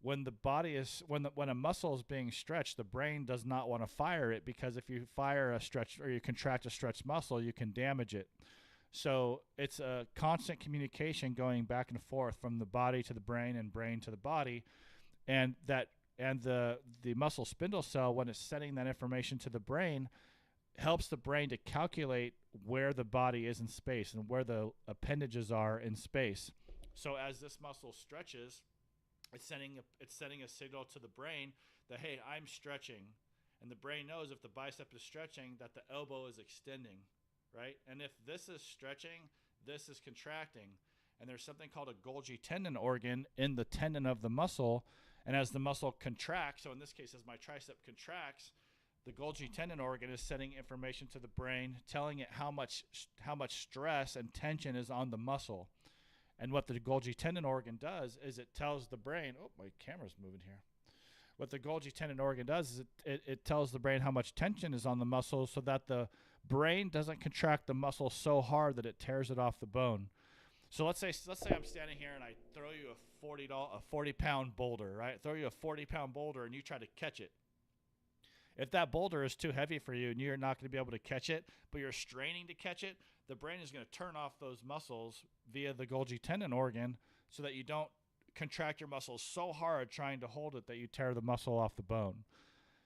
when a muscle is being stretched, the brain does not want to fire it, because if you fire a stretch or you contract a stretched muscle, you can damage it. So it's a constant communication going back and forth from the body to the brain and brain to the body. And the muscle spindle cell, when it's sending that information to the brain, helps the brain to calculate where the body is in space and where the appendages are in space. So as this muscle stretches, it's sending a signal to the brain that, hey, I'm stretching. And the brain knows if the bicep is stretching, that the elbow is extending, right? And if this is stretching, this is contracting. And there's something called a Golgi tendon organ in the tendon of the muscle. And as the muscle contracts, so in this case, as my tricep contracts, the Golgi tendon organ is sending information to the brain, telling it how much stress and tension is on the muscle. And what the Golgi tendon organ does is it tells the brain, oh, my camera's moving here. What the Golgi tendon organ does is it tells the brain how much tension is on the muscle, so that the brain doesn't contract the muscle so hard that it tears it off the bone. So let's say I'm standing here and I throw you a 40-pound boulder, right? Throw you a 40-pound boulder and you try to catch it. If that boulder is too heavy for you and you're not going to be able to catch it, but you're straining to catch it, the brain is going to turn off those muscles via the Golgi tendon organ so that you don't contract your muscles so hard trying to hold it that you tear the muscle off the bone.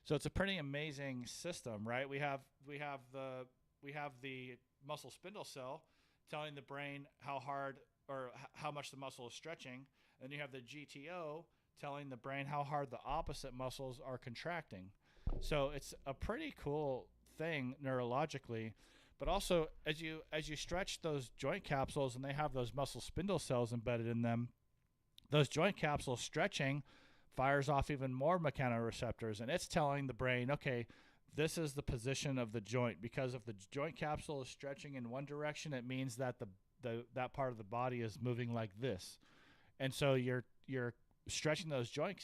So it's a pretty amazing system, right? We have the muscle spindle cell telling the brain how hard or how much the muscle is stretching, and you have the GTO telling the brain how hard the opposite muscles are contracting. So it's a pretty cool thing neurologically. But also, as you stretch those joint capsules and they have those muscle spindle cells embedded in them, those joint capsules stretching fires off even more mechanoreceptors, and it's telling the brain, okay, this is the position of the joint, because if the joint capsule is stretching in one direction, it means that that part of the body is moving like this. And so you're stretching those joint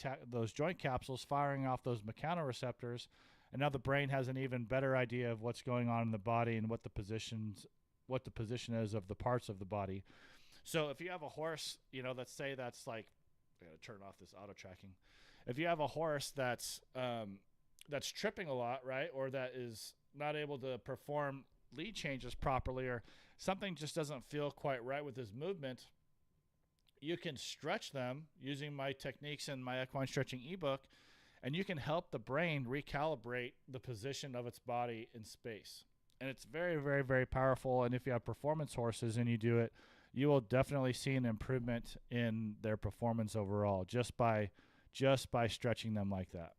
capsules, firing off those mechanoreceptors, and now the brain has an even better idea of what's going on in the body and what the position is of the parts of the body. So if you have a horse, let's say that's like, I gotta turn off this auto tracking. If you have a horse that's tripping a lot, right, or that is not able to perform lead changes properly, or something just doesn't feel quite right with his movement, you can stretch them using my techniques in my Equine Stretching ebook, and you can help the brain recalibrate the position of its body in space. And it's very, very, very powerful. And if you have performance horses and you do it, you will definitely see an improvement in their performance overall just by stretching them like that.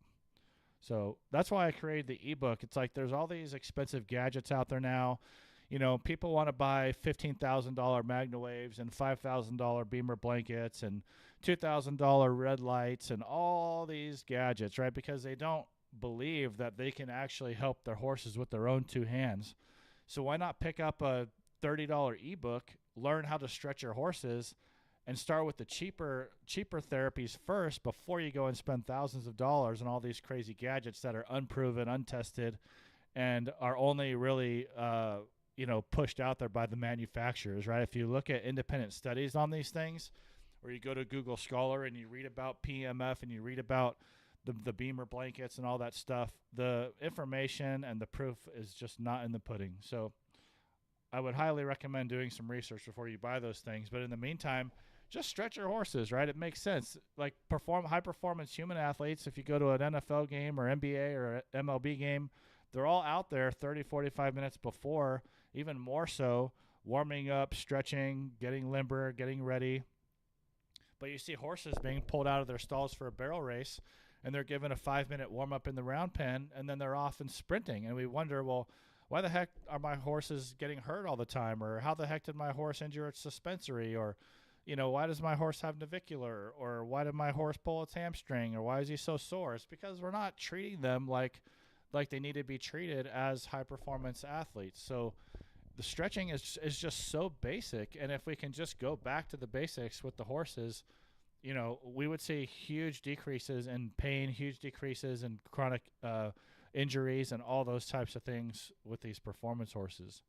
So that's why I created the ebook. It's like there's all these expensive gadgets out there now. People want to buy $15,000 Magna Waves and $5,000 Beamer blankets and $2,000 red lights and all these gadgets, right? Because they don't believe that they can actually help their horses with their own two hands. So why not pick up a $30 ebook, learn how to stretch your horses, and start with the cheaper therapies first before you go and spend thousands of dollars on all these crazy gadgets that are unproven, untested, and are only really pushed out there by the manufacturers, right? If you look at independent studies on these things, or you go to Google Scholar and you read about PMF and you read about the Beamer blankets and all that stuff, the information and the proof is just not in the pudding. So I would highly recommend doing some research before you buy those things. But in the meantime, just stretch your horses, right? It makes sense. Like high performance human athletes, if you go to an NFL game or NBA or MLB game, they're all out there 30, 45 minutes before, even more so, warming up, stretching, getting limber, getting ready. But you see horses being pulled out of their stalls for a barrel race, and they're given a 5-minute warm-up in the round pen, and then they're off and sprinting. And we wonder, well, why the heck are my horses getting hurt all the time? Or how the heck did my horse injure its suspensory? Or, why does my horse have navicular? Or why did my horse pull its hamstring? Or why is he so sore? It's because we're not treating them like they need to be treated as high-performance athletes. So the stretching is just so basic. And if we can just go back to the basics with the horses, we would see huge decreases in pain, huge decreases in chronic injuries, and all those types of things with these performance horses.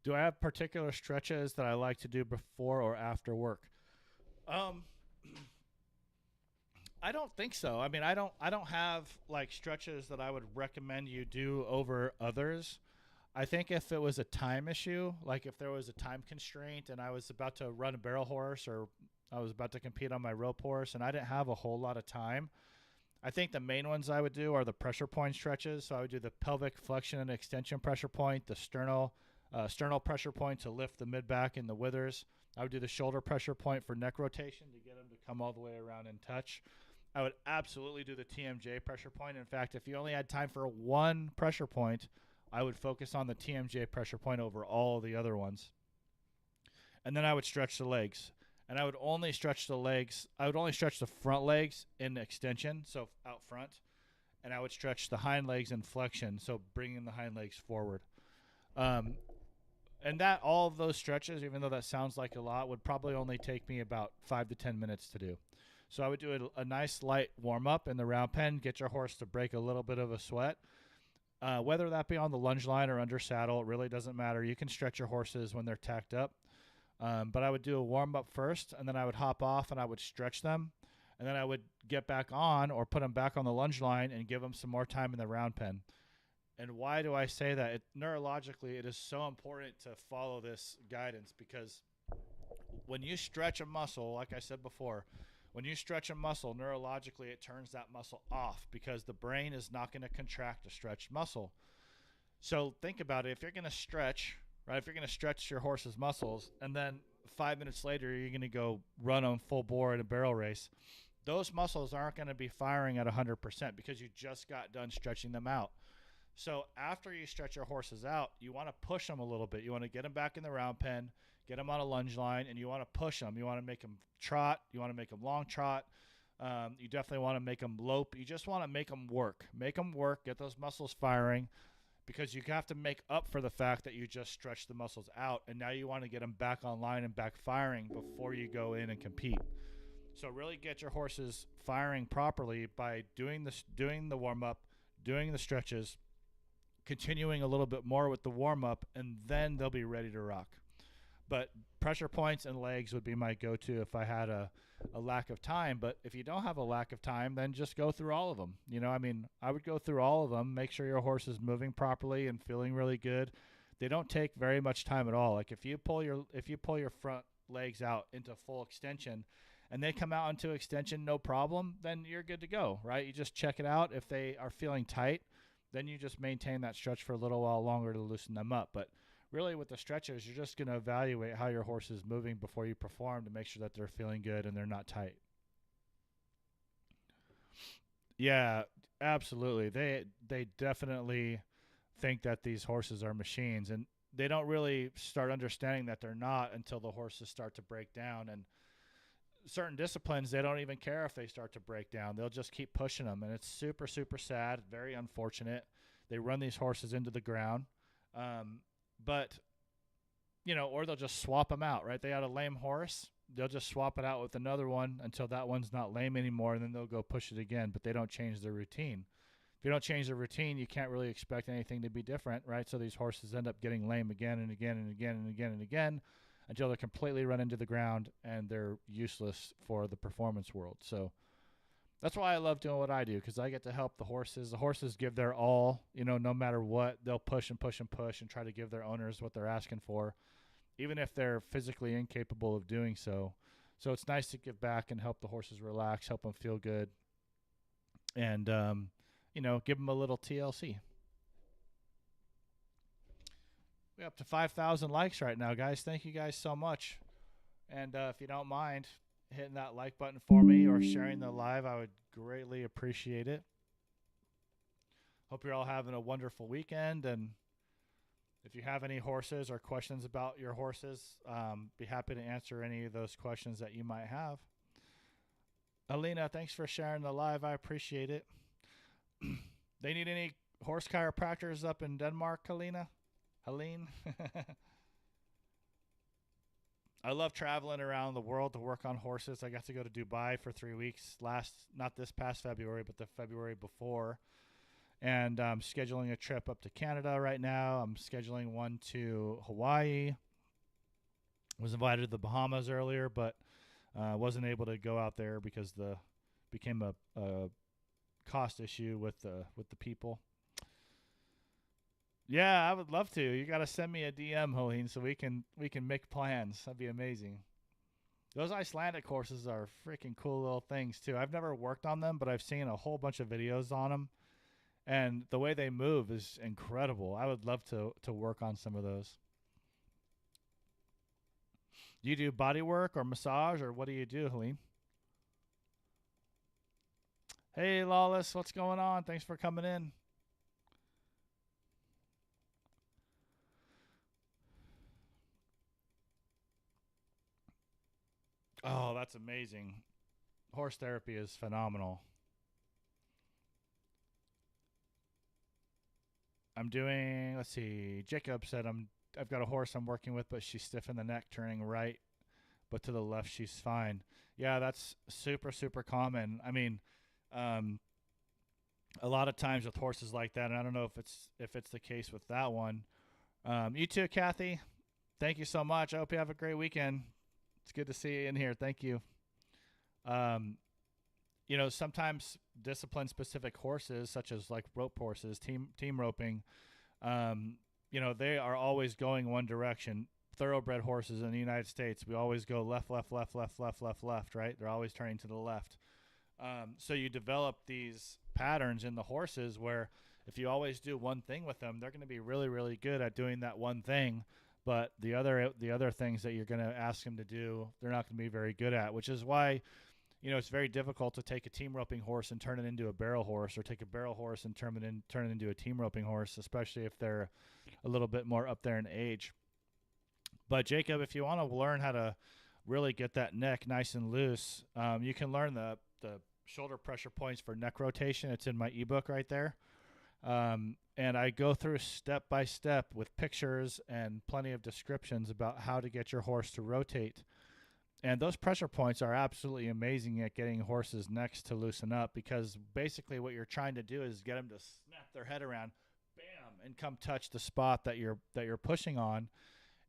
Do I have particular stretches that I like to do before or after work? I don't think so. I mean, I don't have like stretches that I would recommend you do over others. I think if it was a time issue, like if there was a time constraint and I was about to run a barrel horse or I was about to compete on my rope horse and I didn't have a whole lot of time, I think the main ones I would do are the pressure point stretches. So I would do the pelvic flexion and extension pressure point, the sternal pressure point to lift the mid-back and the withers. I would do the shoulder pressure point for neck rotation to get them to come all the way around and touch. I would absolutely do the TMJ pressure point. In fact, if you only had time for one pressure point, I would focus on the TMJ pressure point over all the other ones. And then I would stretch the legs. And I would only stretch the legs. I would only stretch the front legs in extension, so out front. And I would stretch the hind legs in flexion, so bringing the hind legs forward. And that all of those stretches, even though that sounds like a lot, would probably only take me about 5 to 10 minutes to do. So I would do a nice light warm-up in the round pen, get your horse to break a little bit of a sweat. Whether that be on the lunge line or under saddle, it really doesn't matter. You can stretch your horses when they're tacked up. But I would do a warm-up first, and then I would hop off and I would stretch them. And then I would get back on or put them back on the lunge line and give them some more time in the round pen. And why do I say that? Neurologically, it is so important to follow this guidance because when you stretch a muscle, like I said before, when you stretch a muscle, neurologically, it turns that muscle off because the brain is not going to contract a stretched muscle. So think about it. If you're going to stretch, right, if you're going to stretch your horse's muscles and then 5 minutes later you're going to go run on full bore in a barrel race, those muscles aren't going to be firing at 100% because you just got done stretching them out. So after you stretch your horses out, you want to push them a little bit. You want to get them back in the round pen, get them on a lunge line, and you want to push them. You want to make them trot. You want to make them long trot. You definitely want to make them lope. You just want to make them work. Make them work. Get those muscles firing because you have to make up for the fact that you just stretched the muscles out, and now you want to get them back online and back firing before you go in and compete. So really get your horses firing properly by doing the warm-up, doing the stretches, continuing a little bit more with the warm-up, and then they'll be ready to rock. But pressure points and legs would be my go-to if I had a lack of time. But if you don't have a lack of time, then just go through all of them. I would go through all of them, make sure your horse is moving properly and feeling really good. They don't take very much time at all. Like if you pull your front legs out into full extension and they come out into extension no problem, then you're good to go, right? You just check it out. If they are feeling tight, then you just maintain that stretch for a little while longer to loosen them up. But really with the stretches, you're just going to evaluate how your horse is moving before you perform to make sure that they're feeling good and they're not tight. Yeah, absolutely. They definitely think that these horses are machines, and they don't really start understanding that they're not until the horses start to break down. And certain disciplines, they don't even care if they start to break down. They'll just keep pushing them, and it's super, super sad, very unfortunate. They run these horses into the ground, but or they'll just swap them out. Right? They had a lame horse. They'll just swap it out with another one until that one's not lame anymore, and then they'll go push it again. But they don't change their routine. If you don't change the routine, you can't really expect anything to be different, right? So these horses end up getting lame again and again and again and again and again until they're completely run into the ground and they're useless for the performance world. So that's why I love doing what I do, because I get to help the horses. The horses give their all, no matter what. They'll push and push and push and try to give their owners what they're asking for, even if they're physically incapable of doing so. So it's nice to give back and help the horses relax, help them feel good, and give them a little TLC. We're up to 5,000 likes right now, guys. Thank you guys so much. And if you don't mind hitting that like button for me or sharing the live, I would greatly appreciate it. Hope you're all having a wonderful weekend. And if you have any horses or questions about your horses, be happy to answer any of those questions that you might have. Alina, thanks for sharing the live. I appreciate it. They need any horse chiropractors up in Denmark, Alina? Helene? I love traveling around the world to work on horses. I got to go to Dubai for 3 weeks not this past February, but the February before. And I'm scheduling a trip up to Canada right now. I'm scheduling one to Hawaii. Was invited to the Bahamas earlier, but wasn't able to go out there because became a cost issue with the people. Yeah, I would love to. You got to send me a DM, Helene, so we can make plans. That'd be amazing. Those Icelandic horses are freaking cool little things too. I've never worked on them, but I've seen a whole bunch of videos on them, and the way they move is incredible. I would love to work on some of those. Do you do body work or massage, or what do you do, Helene? Hey, Lawless, what's going on? Thanks for coming in. Oh, that's amazing. Horse therapy is phenomenal. I'm doing, let's see, Jacob said I've got a horse I'm working with, but she's stiff in the neck, turning right, but to the left she's fine. Yeah, that's super, super common. I mean, um, a lot of times with horses like that, and I don't know if it's the case with that one. You too, Kathy. Thank you so much. I hope you have a great weekend. It's good to see you in here. Thank you. Um, sometimes discipline specific horses, such as like rope horses, team roping, they are always going one direction. Thoroughbred horses in the United States, we always go left, left, left, left, left, left, left, right? They're always turning to the left. So you develop these patterns in the horses where if you always do one thing with them, they're going to be really, really good at doing that one thing. But the other things that you're going to ask them to do, they're not going to be very good at, which is why it's very difficult to take a team roping horse and turn it into a barrel horse, or take a barrel horse and turn it into a team roping horse, especially if they're a little bit more up there in age. But Jacob, if you want to learn how to really get that neck nice and loose, you can learn the shoulder pressure points for neck rotation. It's in my ebook right there. And I go through step by step with pictures and plenty of descriptions about how to get your horse to rotate. And those pressure points are absolutely amazing at getting horses' necks to loosen up, because basically what you're trying to do is get them to snap their head around, bam, and come touch the spot that you're pushing on.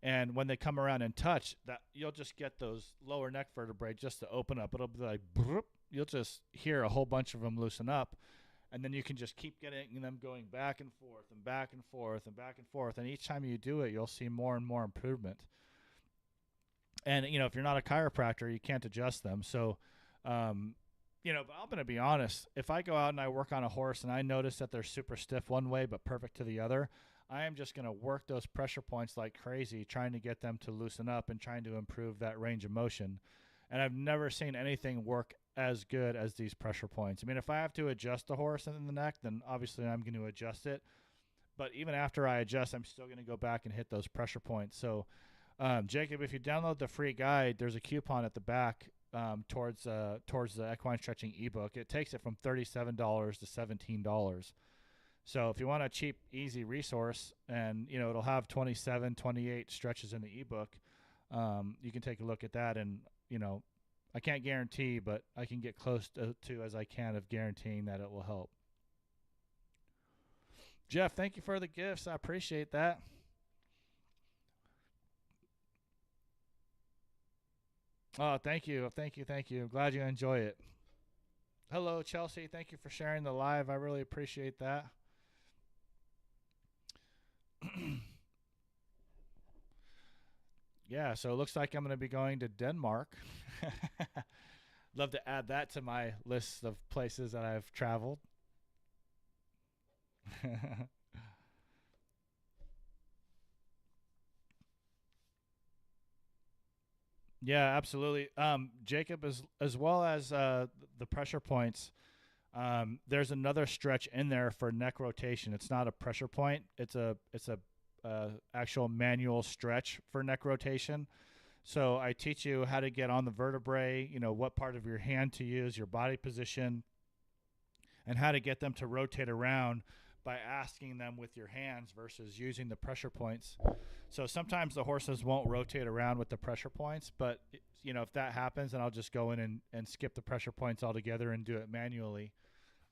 And when they come around and touch, that you'll just get those lower neck vertebrae just to open up. It'll be like, you'll just hear a whole bunch of them loosen up. And then you can just keep getting them going back and forth and back and forth and back and forth. And each time you do it, you'll see more and more improvement. And, if you're not a chiropractor, you can't adjust them. So, but I'm going to be honest. If I go out and I work on a horse and I notice that they're super stiff one way but perfect to the other, I am just going to work those pressure points like crazy, trying to get them to loosen up and trying to improve that range of motion. And I've never seen anything work as good as these pressure points. I mean, if I have to adjust the horse in the neck, then obviously I'm going to adjust it. But even after I adjust, I'm still going to go back and hit those pressure points. So, Jacob, if you download the free guide, there's a coupon at the back towards the equine stretching ebook. It takes it from $37 to $17. So if you want a cheap, easy resource, and it'll have 27, 28 stretches in the ebook, you can take a look at that. And I can't guarantee, but I can get close to as I can of guaranteeing that it will help. Jeff, thank you for the gifts. I appreciate that. Oh, thank you. Glad you enjoy it. Hello, Chelsea. Thank you for sharing the live. I really appreciate that. Yeah, so it looks like I'm going to be going to Denmark. Love to add that to my list of places that I've traveled. Yeah, absolutely. Jacob, as well as the pressure points, there's another stretch in there for neck rotation. It's not a pressure point. It's a actual manual stretch for neck rotation. So I teach you how to get on the vertebrae, what part of your hand to use, your body position, and how to get them to rotate around by asking them with your hands versus using the pressure points. So sometimes the horses won't rotate around with the pressure points, but if that happens, then I'll just go in and skip the pressure points altogether and do it manually.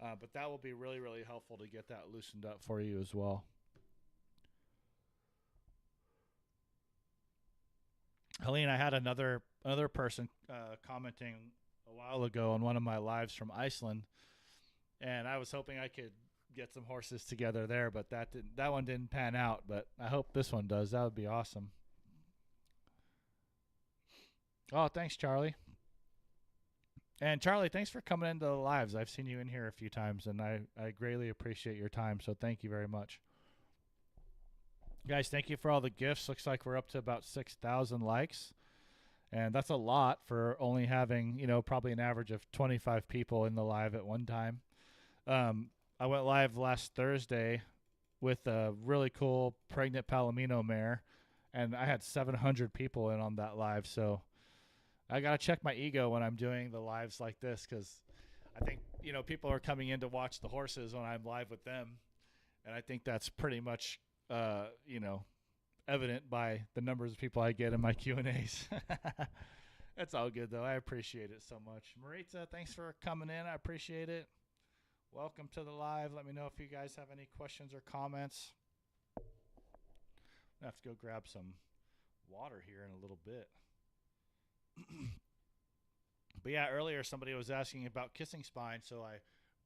But that will be really, really helpful to get that loosened up for you as well. Helene, I had another person commenting a while ago on one of my lives from Iceland, and I was hoping I could get some horses together there, but that one didn't pan out. But I hope this one does. That would be awesome. Oh, thanks, Charlie. And Charlie, thanks for coming into the lives. I've seen you in here a few times, and I greatly appreciate your time. So thank you very much. Guys, thank you for all the gifts. Looks like we're up to about 6,000 likes. And that's a lot for only having, probably an average of 25 people in the live at one time. I went live last Thursday with a really cool pregnant Palomino mare, and I had 700 people in on that live. So I got to check my ego when I'm doing the lives like this, because I think, people are coming in to watch the horses when I'm live with them. And I think that's pretty much evident by the numbers of people I get in my Q&As. That's all good, though. I appreciate it so much. Maritza, thanks for coming in. I appreciate it. Welcome to the live. Let me know if you guys have any questions or comments. I have to go grab some water here in a little bit. But yeah, earlier somebody was asking about kissing spine, so I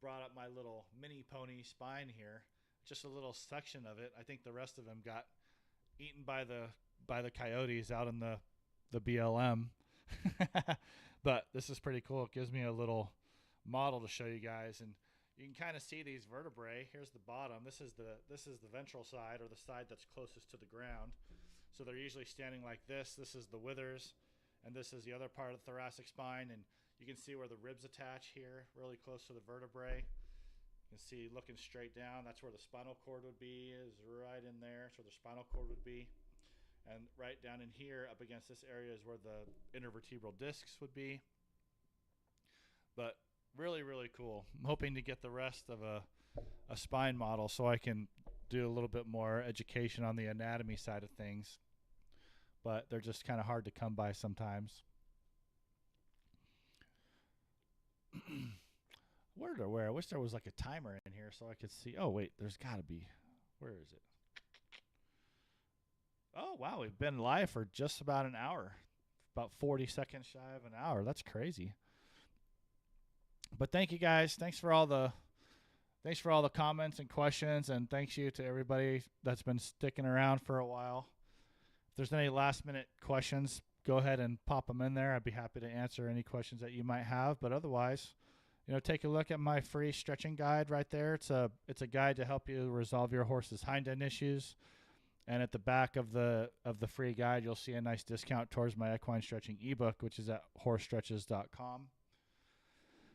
brought up my little mini pony spine here. Just a little section of it. I think the rest of them got eaten by the coyotes out in the BLM. But this is pretty cool. It gives me a little model to show you guys, and you can kind of see these vertebrae. Here's the bottom. This is the ventral side, or the side that's closest to the ground. So they're usually standing like this. This is the withers, and this is the other part of the thoracic spine. And you can see where the ribs attach here, really close to the vertebrae. You can see looking straight down, that's where the spinal cord would be, is right in there. That's where the spinal cord would be. And right down in here, up against this area, is where the intervertebral discs would be. But really, really cool. I'm hoping to get the rest of a spine model so I can do a little bit more education on the anatomy side of things. But they're just kind of hard to come by sometimes. Where? I wish there was like a timer in here so I could see. Oh, wait, there's got to be. Where is it? Oh, wow, we've been live for just about an hour. About 40 seconds shy of an hour. That's crazy. But thank you guys. Thanks for all the comments and questions, and thanks you to everybody that's been sticking around for a while. If there's any last minute questions, go ahead and pop them in there. I'd be happy to answer any questions that you might have. But otherwise, take a look at my free stretching guide right there. It's a guide to help you resolve your horse's hind end issues. And at the back of the free guide, you'll see a nice discount towards my equine stretching ebook, which is at horsestretches.com.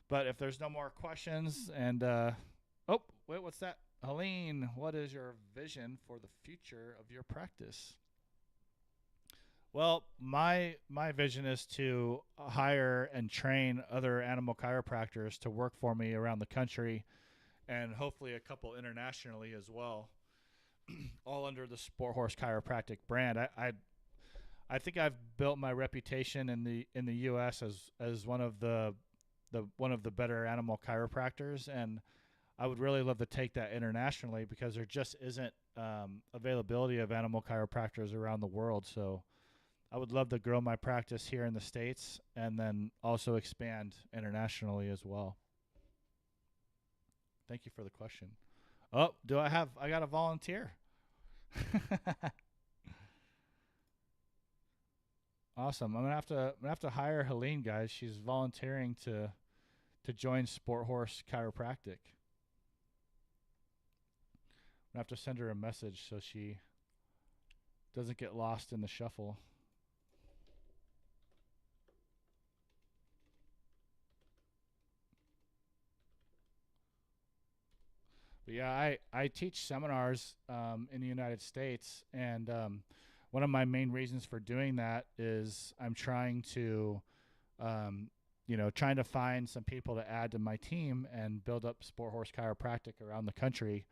But if there's no more questions, and oh wait, what's that? Helene, what is your vision for the future of your practice? Well, my vision is to hire and train other animal chiropractors to work for me around the country, and hopefully a couple internationally as well, all under the Sport Horse Chiropractic brand. I think I've built my reputation in the U.S. as one of the better animal chiropractors, and I would really love to take that internationally because there just isn't availability of animal chiropractors around the world. So I would love to grow my practice here in the States and then also expand internationally as well. Thank you for the question. Oh, I got a volunteer. Awesome. I'm gonna have to hire Helene, guys. She's volunteering to join Sport Horse Chiropractic. I'm gonna have to send her a message so she doesn't get lost in the shuffle. But yeah, I teach seminars in the United States, and one of my main reasons for doing that is I'm trying to, trying to find some people to add to my team and build up Sport Horse Chiropractic around the country.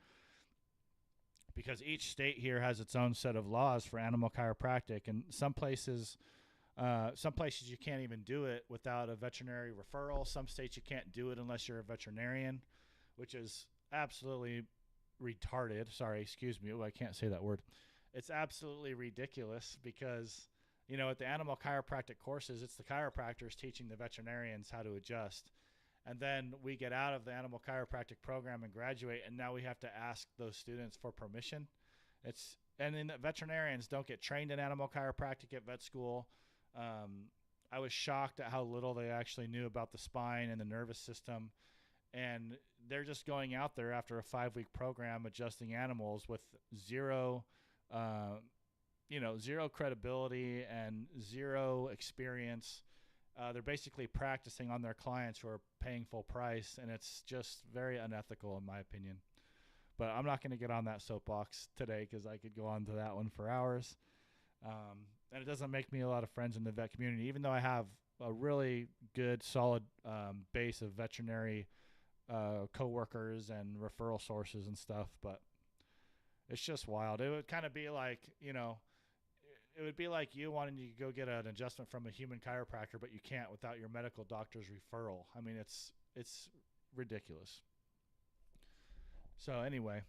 Because each state here has its own set of laws for animal chiropractic, and some places you can't even do it without a veterinary referral. Some states you can't do it unless you're a veterinarian, which is absolutely retarded. Sorry, excuse me. Oh, I can't say that word. It's absolutely ridiculous because, at the animal chiropractic courses, it's the chiropractors teaching the veterinarians how to adjust. And then we get out of the animal chiropractic program and graduate, and now we have to ask those students for permission. And then the veterinarians don't get trained in animal chiropractic at vet school. I was shocked at how little they actually knew about the spine and the nervous system. And they're just going out there after a 5-week program adjusting animals with zero credibility and zero experience. They're basically practicing on their clients who are paying full price, and it's just very unethical in my opinion. But I'm not going to get on that soapbox today because I could go on to that one for hours. And it doesn't make me a lot of friends in the vet community, even though I have a really good, solid base of veterinary coworkers and referral sources and stuff. But it's just wild. It would kind of be like, it would be like you wanting to go get an adjustment from a human chiropractor, but you can't without your medical doctor's referral. I mean, it's ridiculous. So anyway,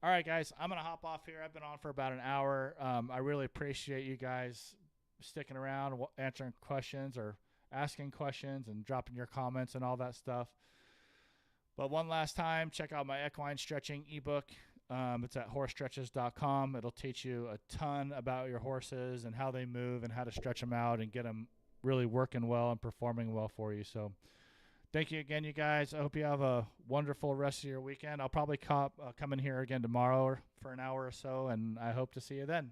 all right, guys, I'm going to hop off here. I've been on for about an hour. I really appreciate you guys sticking around, answering questions or asking questions and dropping your comments and all that stuff. But one last time, check out my equine stretching ebook. It's at horsestretches.com. It'll teach you a ton about your horses and how they move and how to stretch them out and get them really working well and performing well for you. So thank you again, you guys. I hope you have a wonderful rest of your weekend. I'll probably come in here again tomorrow for an hour or so, and I hope to see you then.